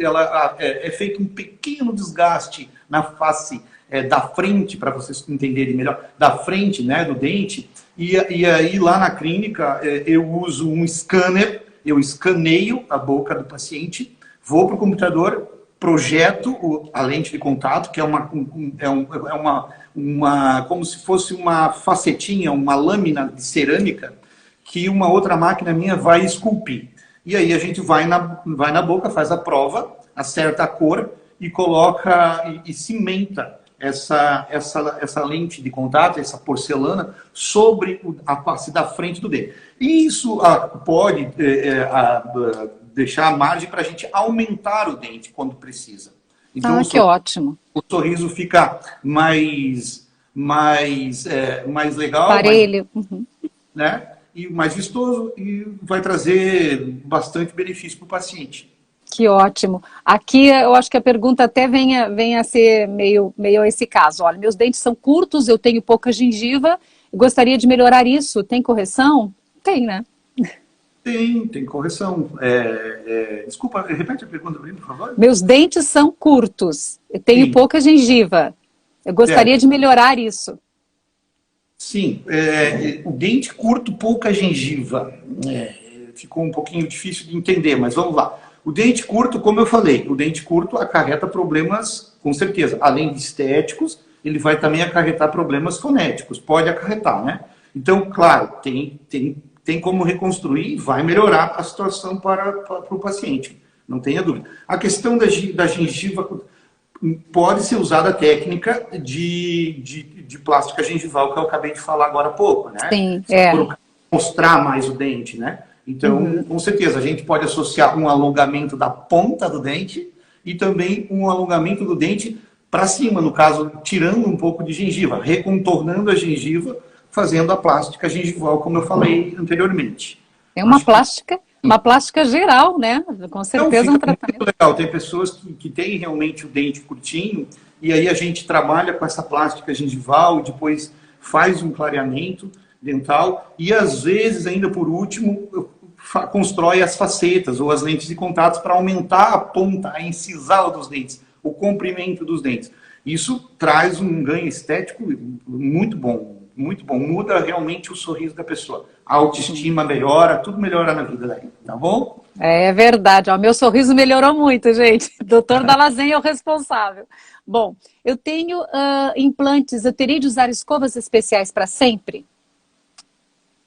é feito um pequeno desgaste na face da frente, para vocês entenderem melhor, da frente, né, do dente, e aí lá na clínica eu uso um scanner, eu escaneio a boca do paciente, vou para o computador, projeto a lente de contato, que é como se fosse uma facetinha, uma lâmina de cerâmica, que uma outra máquina minha vai esculpir. E aí a gente vai na boca, faz a prova, acerta a cor e coloca e cimenta essa lente de contato, essa porcelana, sobre a face da frente do dente. E isso pode deixar a margem para a gente aumentar o dente quando precisa. Então, que ótimo. O sorriso fica mais legal. Parelho. Né? E mais vistoso e vai trazer bastante benefício para o paciente. Que ótimo. Aqui eu acho que a pergunta até venha a ser meio esse caso. Olha, meus dentes são curtos, eu tenho pouca gengiva, gostaria de melhorar isso. Tem correção? Tem, né? Tem correção. Desculpa, repete a pergunta para mim, por favor. Meus dentes são curtos, eu tenho Sim. pouca gengiva. Eu gostaria de melhorar isso. Sim, o dente curto, pouca gengiva. Ficou um pouquinho difícil de entender, mas vamos lá. O dente curto, como eu falei, o dente curto acarreta problemas, com certeza. Além de estéticos, ele vai também acarretar problemas fonéticos. Pode acarretar, né? Então, claro, tem como reconstruir e vai melhorar a situação para o paciente. Não tenha dúvida. A questão da gengiva pode ser usada a técnica de plástica gengival, que eu acabei de falar agora há pouco, né? Sim, mostrar mais o dente, né? Então, com certeza, a gente pode associar um alongamento da ponta do dente e também um alongamento do dente para cima, no caso, tirando um pouco de gengiva, recontornando a gengiva, fazendo a plástica gengival, como eu falei anteriormente. É uma plástica geral, né? Com certeza um tratamento. Muito legal. Tem pessoas que têm realmente o dente curtinho e aí a gente trabalha com essa plástica gengival, depois faz um clareamento dental e às vezes, ainda por último, constrói as facetas ou as lentes de contato para aumentar a ponta, a incisal dos dentes, o comprimento dos dentes. Isso traz um ganho estético muito bom, muito bom. Muda realmente o sorriso da pessoa. A autoestima melhora, tudo melhora na vida daí, tá bom? É verdade. Ó, meu sorriso melhorou muito, gente. Doutor Dallazen é o responsável. Bom, eu tenho implantes, eu teria de usar escovas especiais para sempre?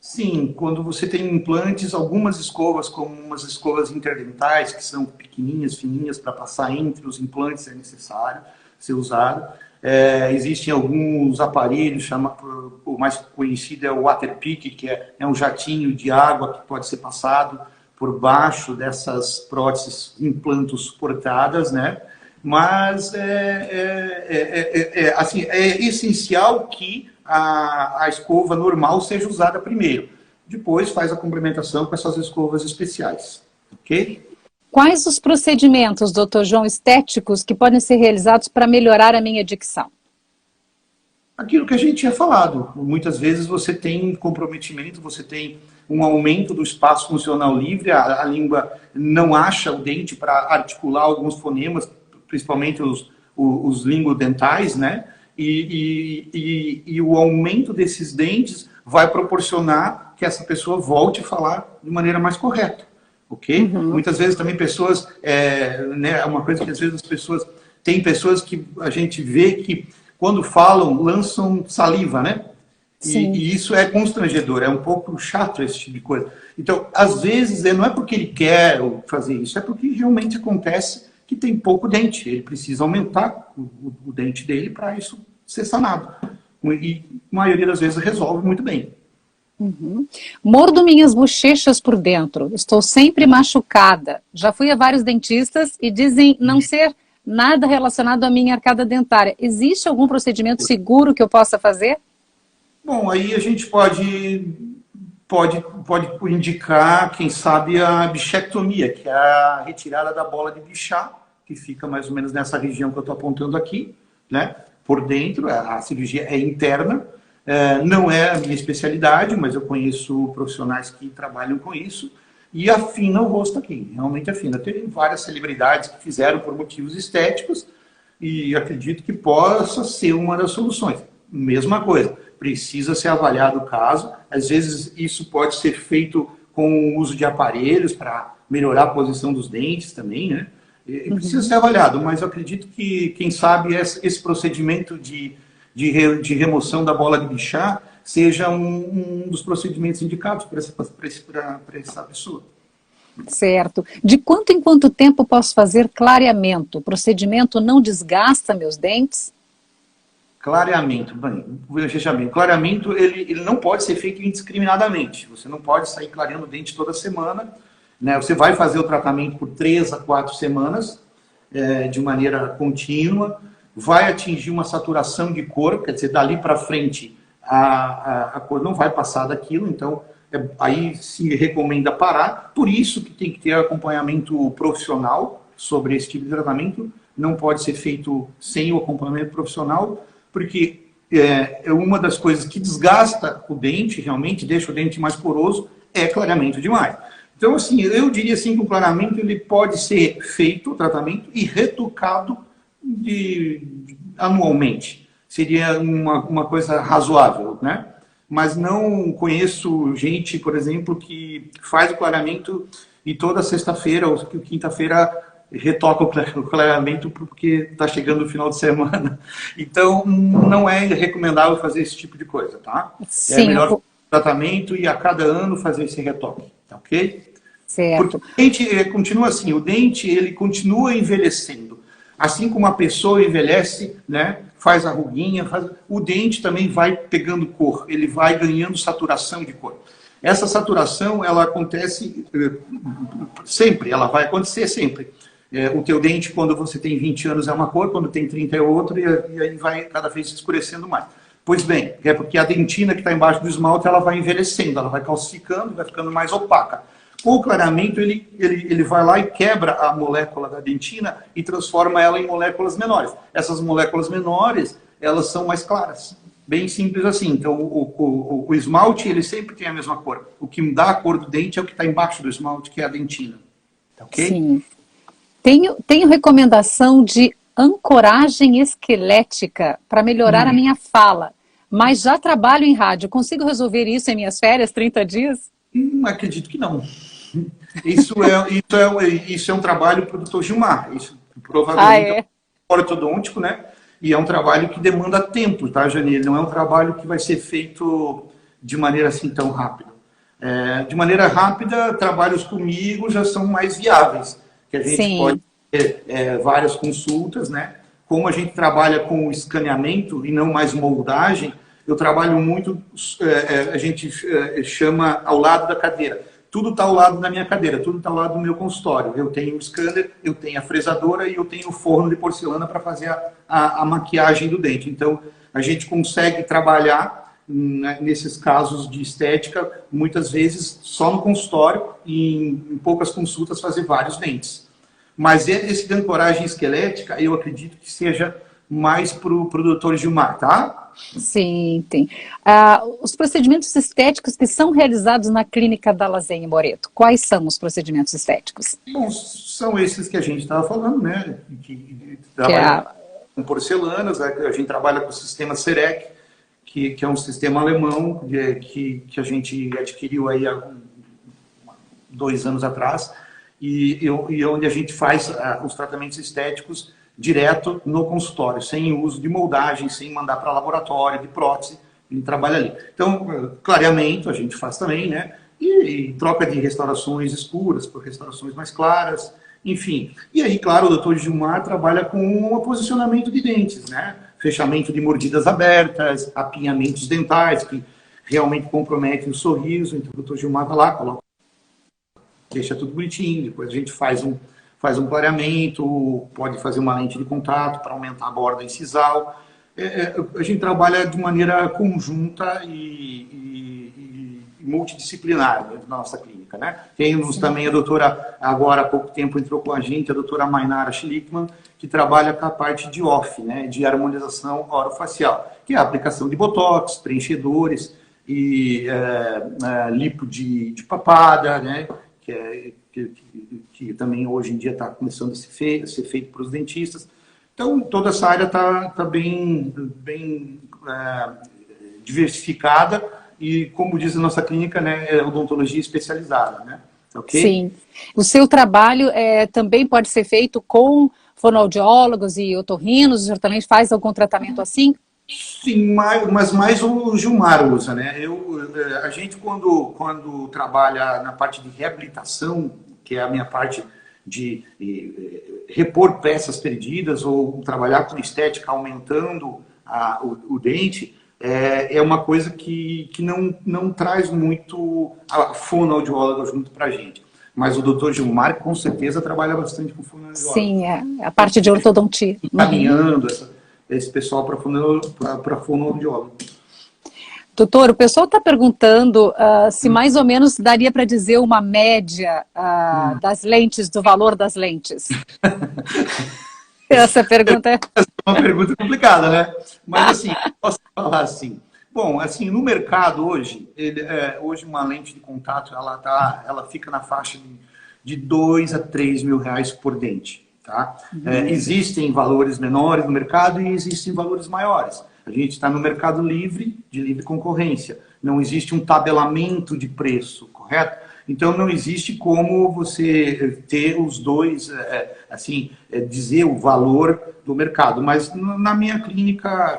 Sim, quando você tem implantes, algumas escovas, como umas escovas interdentais, que são pequenininhas, fininhas, para passar entre os implantes, é necessário ser usado. Existem alguns aparelhos, o mais conhecido é o Waterpik, que é um jatinho de água que pode ser passado por baixo dessas próteses implantosuportadas, né? Mas assim, é essencial que a escova normal seja usada primeiro. Depois faz a complementação com essas escovas especiais, ok? Quais os procedimentos, doutor João, estéticos que podem ser realizados para melhorar a minha dicção? Aquilo que a gente tinha falado. Muitas vezes você tem comprometimento, você tem um aumento do espaço funcional livre, a língua não acha o dente para articular alguns fonemas, principalmente os lingodentais, né? E o aumento desses dentes vai proporcionar que essa pessoa volte a falar de maneira mais correta, ok? Muitas vezes também pessoas, né, uma coisa que às vezes as pessoas, tem pessoas que a gente vê que quando falam, lançam saliva, né? E isso é constrangedor, é um pouco chato esse tipo de coisa. Então, às vezes, não é porque ele quer fazer isso, é porque realmente acontece que tem pouco dente. Ele precisa aumentar o dente dele para isso ser sanado. E a maioria das vezes resolve muito bem. Mordo minhas bochechas por dentro. Estou sempre machucada. Já fui a vários dentistas e dizem não ser nada relacionado à minha arcada dentária. Existe algum procedimento seguro que eu possa fazer? Bom, aí a gente pode indicar, quem sabe, a bichectomia, que é a retirada da bola de Bichat, que fica mais ou menos nessa região que eu estou apontando aqui, né? Por dentro, a cirurgia é interna, não é a minha especialidade, mas eu conheço profissionais que trabalham com isso, e afina o rosto aqui, realmente afina. Tem várias celebridades que fizeram por motivos estéticos, e acredito que possa ser uma das soluções. Mesma coisa, precisa ser avaliado o caso, às vezes isso pode ser feito com o uso de aparelhos para melhorar a posição dos dentes também, né? E precisa ser avaliado, mas eu acredito que, quem sabe, esse procedimento de remoção da bola de Bichat seja um dos procedimentos indicados para essa pessoa. Certo. De quanto em quanto tempo posso fazer clareamento? O procedimento não desgasta meus dentes? Clareamento, bem, veja bem, clareamento ele não pode ser feito indiscriminadamente. Você não pode sair clareando o dente toda semana, né? Você vai fazer o tratamento por 3 a 4 semanas, de maneira contínua, vai atingir uma saturação de cor, quer dizer, dali para frente a cor não vai passar daquilo, então aí se recomenda parar. Por isso que tem que ter acompanhamento profissional sobre esse tipo de tratamento. Não pode ser feito sem o acompanhamento profissional, porque é uma das coisas que desgasta o dente, realmente deixa o dente mais poroso, é clareamento demais. Então, assim, eu diria assim que o clareamento ele pode ser feito, o tratamento, e retocado anualmente. Seria uma coisa razoável, né? Mas não conheço gente, por exemplo, que faz o clareamento e toda sexta-feira ou quinta-feira retoca o clareamento porque está chegando o final de semana. Então, não é recomendável fazer esse tipo de coisa, tá? Sim, é melhor tratamento e a cada ano fazer esse retoque, tá ok? Certo. Porque o dente continua assim, o dente ele continua envelhecendo. Assim como a pessoa envelhece, né, faz a ruguinha, o dente também vai pegando cor, ele vai ganhando saturação de cor. Essa saturação, ela acontece sempre, ela vai acontecer sempre. O teu dente, quando você tem 20 anos, é uma cor, quando tem 30 é outra, e aí vai cada vez escurecendo mais. Pois bem, é porque a dentina que está embaixo do esmalte, ela vai envelhecendo, ela vai calcificando, vai ficando mais opaca. Com o clareamento, ele vai lá e quebra a molécula da dentina e transforma ela em moléculas menores. Essas moléculas menores, elas são mais claras. Bem simples assim. Então, o esmalte, ele sempre tem a mesma cor. O que dá a cor do dente é o que está embaixo do esmalte, que é a dentina. Tá ok? Sim. Tenho recomendação de ancoragem esquelética para melhorar a minha fala, mas já trabalho em rádio. Consigo resolver isso em minhas férias, 30 dias? Acredito que não. Isso é um trabalho para o Dr. Gilmar. Isso provavelmente é um ortodôntico, né? E é um trabalho que demanda tempo, tá, Janine? Não é um trabalho que vai ser feito de maneira assim tão rápida. De maneira rápida, trabalhos comigo já são mais viáveis. Que a gente pode ter várias consultas, né? Como a gente trabalha com escaneamento e não mais moldagem, eu trabalho muito, a gente chama ao lado da cadeira. Tudo está ao lado da minha cadeira, tudo está ao lado do meu consultório. Eu tenho o scanner, eu tenho a fresadora e eu tenho o forno de porcelana para fazer a maquiagem do dente. Então, a gente consegue trabalhar nesses casos de estética, muitas vezes só no consultório e em poucas consultas fazer vários dentes. Mas esse de ancoragem esquelética, eu acredito que seja mais para o Dr. Gilmar, tá? Sim, tem. Os procedimentos estéticos que são realizados na clínica da Lazenha Moreto, quais são os procedimentos estéticos? Bom, são esses que a gente estava falando, né? Que trabalha com porcelanas, a gente trabalha com o sistema CEREC, que é um sistema alemão que a gente adquiriu aí há 2 anos atrás, e onde a gente faz os tratamentos estéticos direto no consultório, sem uso de moldagem, sem mandar para laboratório, de prótese, ele trabalha ali. Então, clareamento a gente faz também, né? E troca de restaurações escuras por restaurações mais claras, enfim. E aí, claro, o Dr. Gilmar trabalha com o posicionamento de dentes, né? Fechamento de mordidas abertas, apinhamentos dentais, que realmente comprometem o sorriso. Então, o Dr. Gilmar vai lá, coloca, deixa tudo bonitinho, depois a gente faz um clareamento, pode fazer uma lente de contato para aumentar a borda incisal. A gente trabalha de maneira conjunta e multidisciplinar na nossa clínica, né? Temos também a doutora, agora há pouco tempo entrou com a gente, a doutora Mainara Schlickman, que trabalha com a parte de OFF, né? De harmonização orofacial, que é a aplicação de botox, preenchedores e lipo de papada, né? Que também hoje em dia está começando a ser feito para os dentistas. Então, toda essa área está bem diversificada e, como diz a nossa clínica, né, é odontologia especializada, né? Okay? Sim. O seu trabalho também pode ser feito com fonoaudiólogos e otorrinos? O senhor também faz algum tratamento assim? Sim, mas mais o Gilmar usa, né? A gente, quando trabalha na parte de reabilitação, que é a minha parte de repor peças perdidas ou trabalhar com estética aumentando o dente, é uma coisa que não traz muito a fonoaudióloga junto para a gente. Mas o Dr. Gilmar, com certeza, trabalha bastante com fonoaudióloga. Sim, a parte de ortodontia. Encaminhando esse pessoal para fonoaudiólogo. Doutor, o pessoal está perguntando se mais ou menos daria para dizer uma média das lentes, do valor das lentes. Essa pergunta é uma pergunta complicada, né? Mas assim, posso falar assim. Bom, assim, no mercado hoje, hoje uma lente de contato, ela fica na faixa de 2 a 3 mil reais por dente, tá? Existem valores menores no mercado e existem valores maiores. A gente está no mercado livre, de livre concorrência. Não existe um tabelamento de preço, correto? Então, não existe como você ter os dois, dizer o valor do mercado. Mas na minha clínica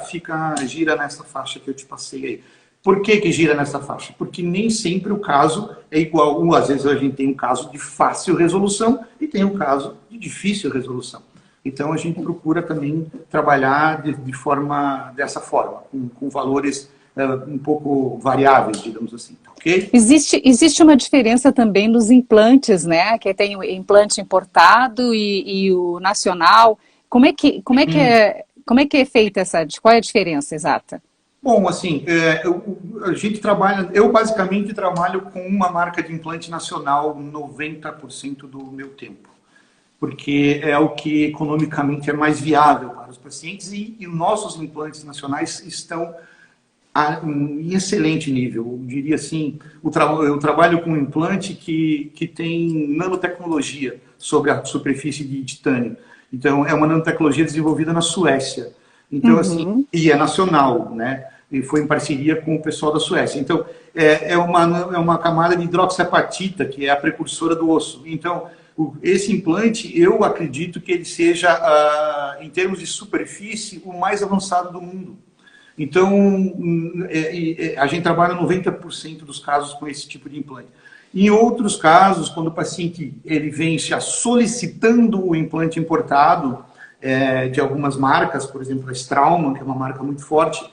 gira nessa faixa que eu te passei aí. Por que gira nessa faixa? Porque nem sempre o caso é igual. Às vezes a gente tem um caso de fácil resolução e tem um caso de difícil resolução. Então, a gente procura também trabalhar dessa forma, com valores um pouco variáveis, digamos assim, ok? Existe uma diferença também nos implantes, né? Que tem o implante importado e o nacional. Como é que é feita qual é a diferença exata? Bom, assim, a gente trabalha, eu basicamente trabalho com uma marca de implante nacional 90% do meu tempo, porque é o que economicamente é mais viável para os pacientes e nossos implantes nacionais estão em excelente nível. Eu diria assim, eu trabalho com um implante que tem nanotecnologia sobre a superfície de titânio. Então, é uma nanotecnologia desenvolvida na Suécia. Então, assim, e é nacional, né? E foi em parceria com o pessoal da Suécia. Então, é uma camada de hidroxiapatita, que é a precursora do osso. Então, esse implante, eu acredito que ele seja, em termos de superfície, o mais avançado do mundo. Então, a gente trabalha 90% dos casos com esse tipo de implante. Em outros casos, quando o paciente ele vem já solicitando o implante importado de algumas marcas, por exemplo, a Straumann, que é uma marca muito forte,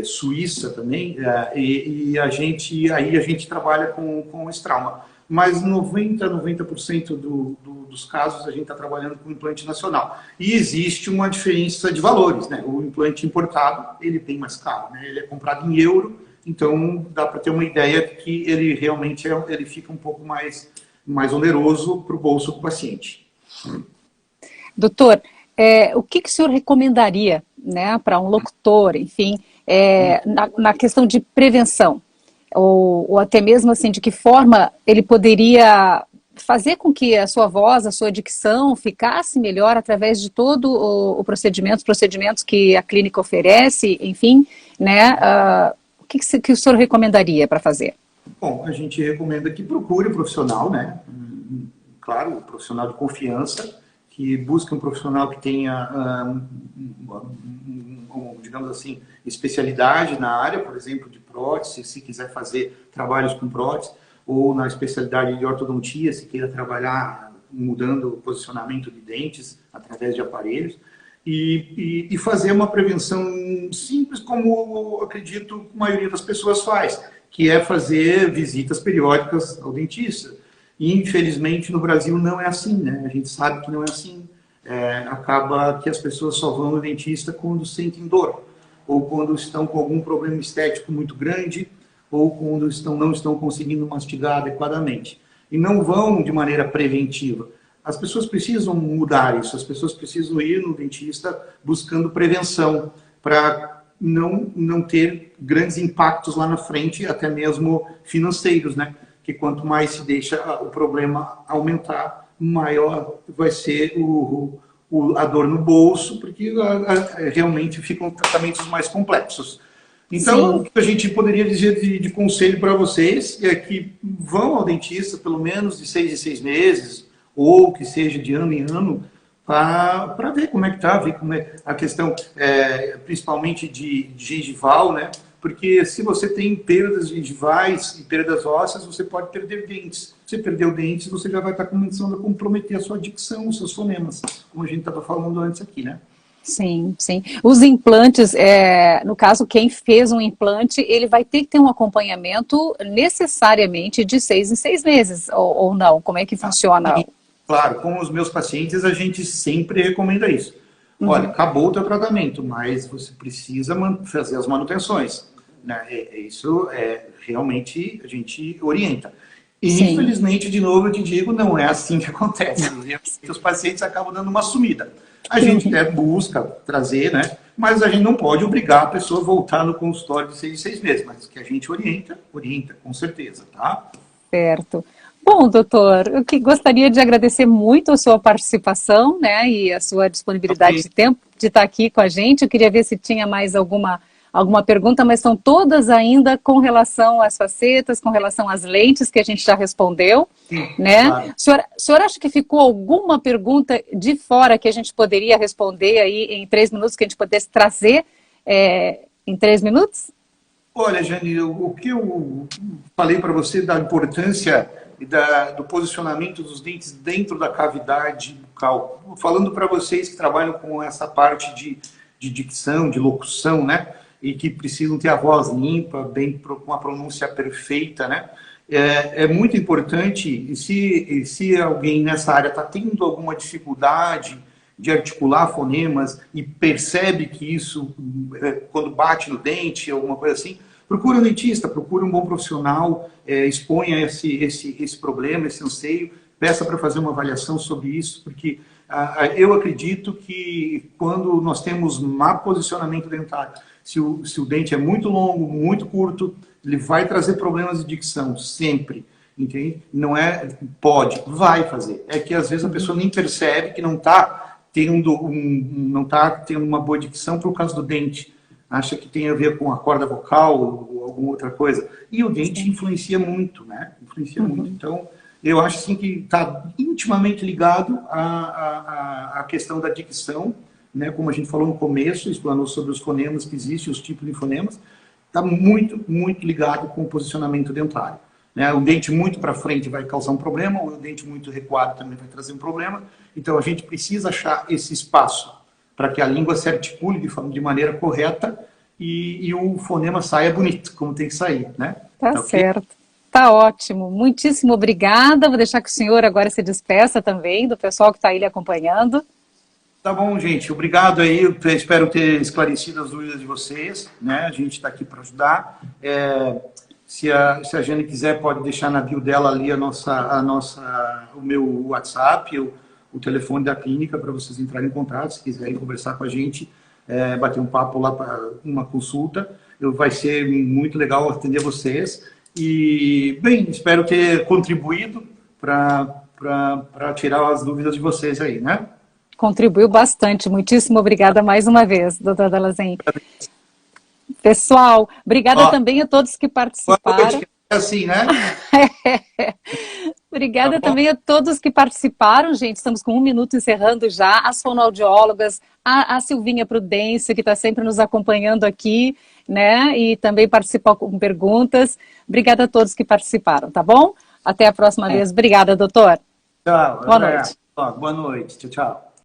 suíça também, e a gente trabalha com o Straumann. Mas 90% dos casos a gente está trabalhando com implante nacional. E existe uma diferença de valores, né? O implante importado, ele é bem mais caro, né? Ele é comprado em euro, então dá para ter uma ideia de que ele realmente ele fica um pouco mais oneroso para o bolso do paciente. Doutor, o que o senhor recomendaria, né, para um locutor, enfim, na questão de prevenção? Ou até mesmo assim, de que forma ele poderia fazer com que a sua voz, a sua dicção ficasse melhor através de todo os procedimentos que a clínica oferece, enfim, né? O que o senhor recomendaria para fazer? Bom, a gente recomenda que procure um profissional, né? Claro, um profissional de confiança, que busque um profissional que tenha, digamos assim, especialidade na área, por exemplo, de prótese, se quiser fazer trabalhos com prótese, ou na especialidade de ortodontia, se queira trabalhar mudando o posicionamento de dentes através de aparelhos, e fazer uma prevenção simples, como eu acredito que a maioria das pessoas faz, que é fazer visitas periódicas ao dentista. E, infelizmente, no Brasil não é assim, né? A gente sabe que não é assim. Acaba que as pessoas só vão no dentista quando sentem dor, ou quando estão com algum problema estético muito grande, ou quando não estão conseguindo mastigar adequadamente. E não vão de maneira preventiva. As pessoas precisam mudar isso, as pessoas precisam ir no dentista buscando prevenção, para não ter grandes impactos lá na frente, até mesmo financeiros, né? Que quanto mais se deixa o problema aumentar, maior vai ser a dor no bolso, porque realmente ficam tratamentos mais complexos. Então, o que a gente poderia dizer de conselho para vocês é que vão ao dentista pelo menos de 6 em 6 meses, ou que seja de ano em ano, para ver como é que está, ver como é a questão, principalmente de gengival, né? Porque se você tem perdas gengivais e perdas ósseas, você pode perder dentes. Se você perdeu dentes, você já vai estar começando a comprometer a sua dicção, os seus fonemas, como a gente estava falando antes aqui, né? Sim, sim. Os implantes, no caso, quem fez um implante, ele vai ter que ter um acompanhamento necessariamente de 6 em 6 meses, ou não? Como é que funciona? Claro, com os meus pacientes, a gente sempre recomenda isso. Olha, acabou o teu tratamento, mas você precisa fazer as manutenções. né? Isso realmente a gente orienta. E, Sim. infelizmente, de novo, eu te digo, não é assim que acontece. Os pacientes acabam dando uma sumida. A gente busca trazer, né? Mas a gente não pode obrigar a pessoa a voltar no consultório de 6 em 6 meses. Mas que a gente orienta, com certeza, tá? Certo. Bom, doutor, eu gostaria de agradecer muito a sua participação, né, e a sua disponibilidade de tempo de estar aqui com a gente. Eu queria ver se tinha mais alguma pergunta, mas são todas ainda com relação às facetas, com relação às lentes, que a gente já respondeu, né? Claro. O senhor acha que ficou alguma pergunta de fora que a gente poderia responder aí em 3 minutos, que a gente pudesse trazer em 3 minutos? Olha, Jane, o que eu falei para você da importância do posicionamento dos dentes dentro da cavidade bucal, falando para vocês que trabalham com essa parte de dicção, de locução, né? E que precisam ter a voz limpa, com a pronúncia perfeita, né? É muito importante, e se alguém nessa área está tendo alguma dificuldade de articular fonemas e percebe que isso, quando bate no dente, alguma coisa assim, procura um dentista, procura um bom profissional, exponha esse problema, esse anseio, peça para fazer uma avaliação sobre isso, porque eu acredito que quando nós temos má posicionamento dentário, se o dente é muito longo, muito curto, ele vai trazer problemas de dicção, sempre. Entende? Não vai fazer. É que às vezes a pessoa nem percebe que não está tendo uma boa dicção por causa do dente. Acha que tem a ver com a corda vocal ou alguma outra coisa. E o dente influencia muito, né? Influencia muito. Então, eu acho assim, que está intimamente ligado à questão da dicção, né? Como a gente falou no começo, explanou sobre os fonemas que existem, os tipos de fonemas, está muito, muito ligado com o posicionamento dentário. Né? O dente muito para frente vai causar um problema, o dente muito recuado também vai trazer um problema. Então, a gente precisa achar esse espaço para que a língua se articule de maneira correta e o fonema saia bonito, como tem que sair, né? Tá certo. Tá ótimo. Muitíssimo obrigada. Vou deixar que o senhor agora se despeça também do pessoal que está aí lhe acompanhando. Tá bom, gente. Obrigado aí. Eu espero ter esclarecido as dúvidas de vocês, né? A gente está aqui para ajudar. Se a Jane quiser, pode deixar na bio dela ali o meu WhatsApp, o telefone da clínica para vocês entrarem em contato, se quiserem conversar com a gente, bater um papo lá para uma consulta. Vai ser muito legal atender vocês. E, bem, espero ter contribuído para tirar as dúvidas de vocês aí, né? Contribuiu bastante. Muitíssimo obrigada mais uma vez, doutora Dalazen. Pessoal, obrigada também a todos que participaram. Assim, né? Obrigada também a todos que participaram, gente. Estamos com 1 minuto encerrando já. As fonoaudiólogas, a Silvinha Prudência, que está sempre nos acompanhando aqui, né? E também participou com perguntas. Obrigada a todos que participaram, tá bom? Até a próxima vez. Obrigada, doutor. Tchau. Boa noite. Boa noite. Tchau, tchau.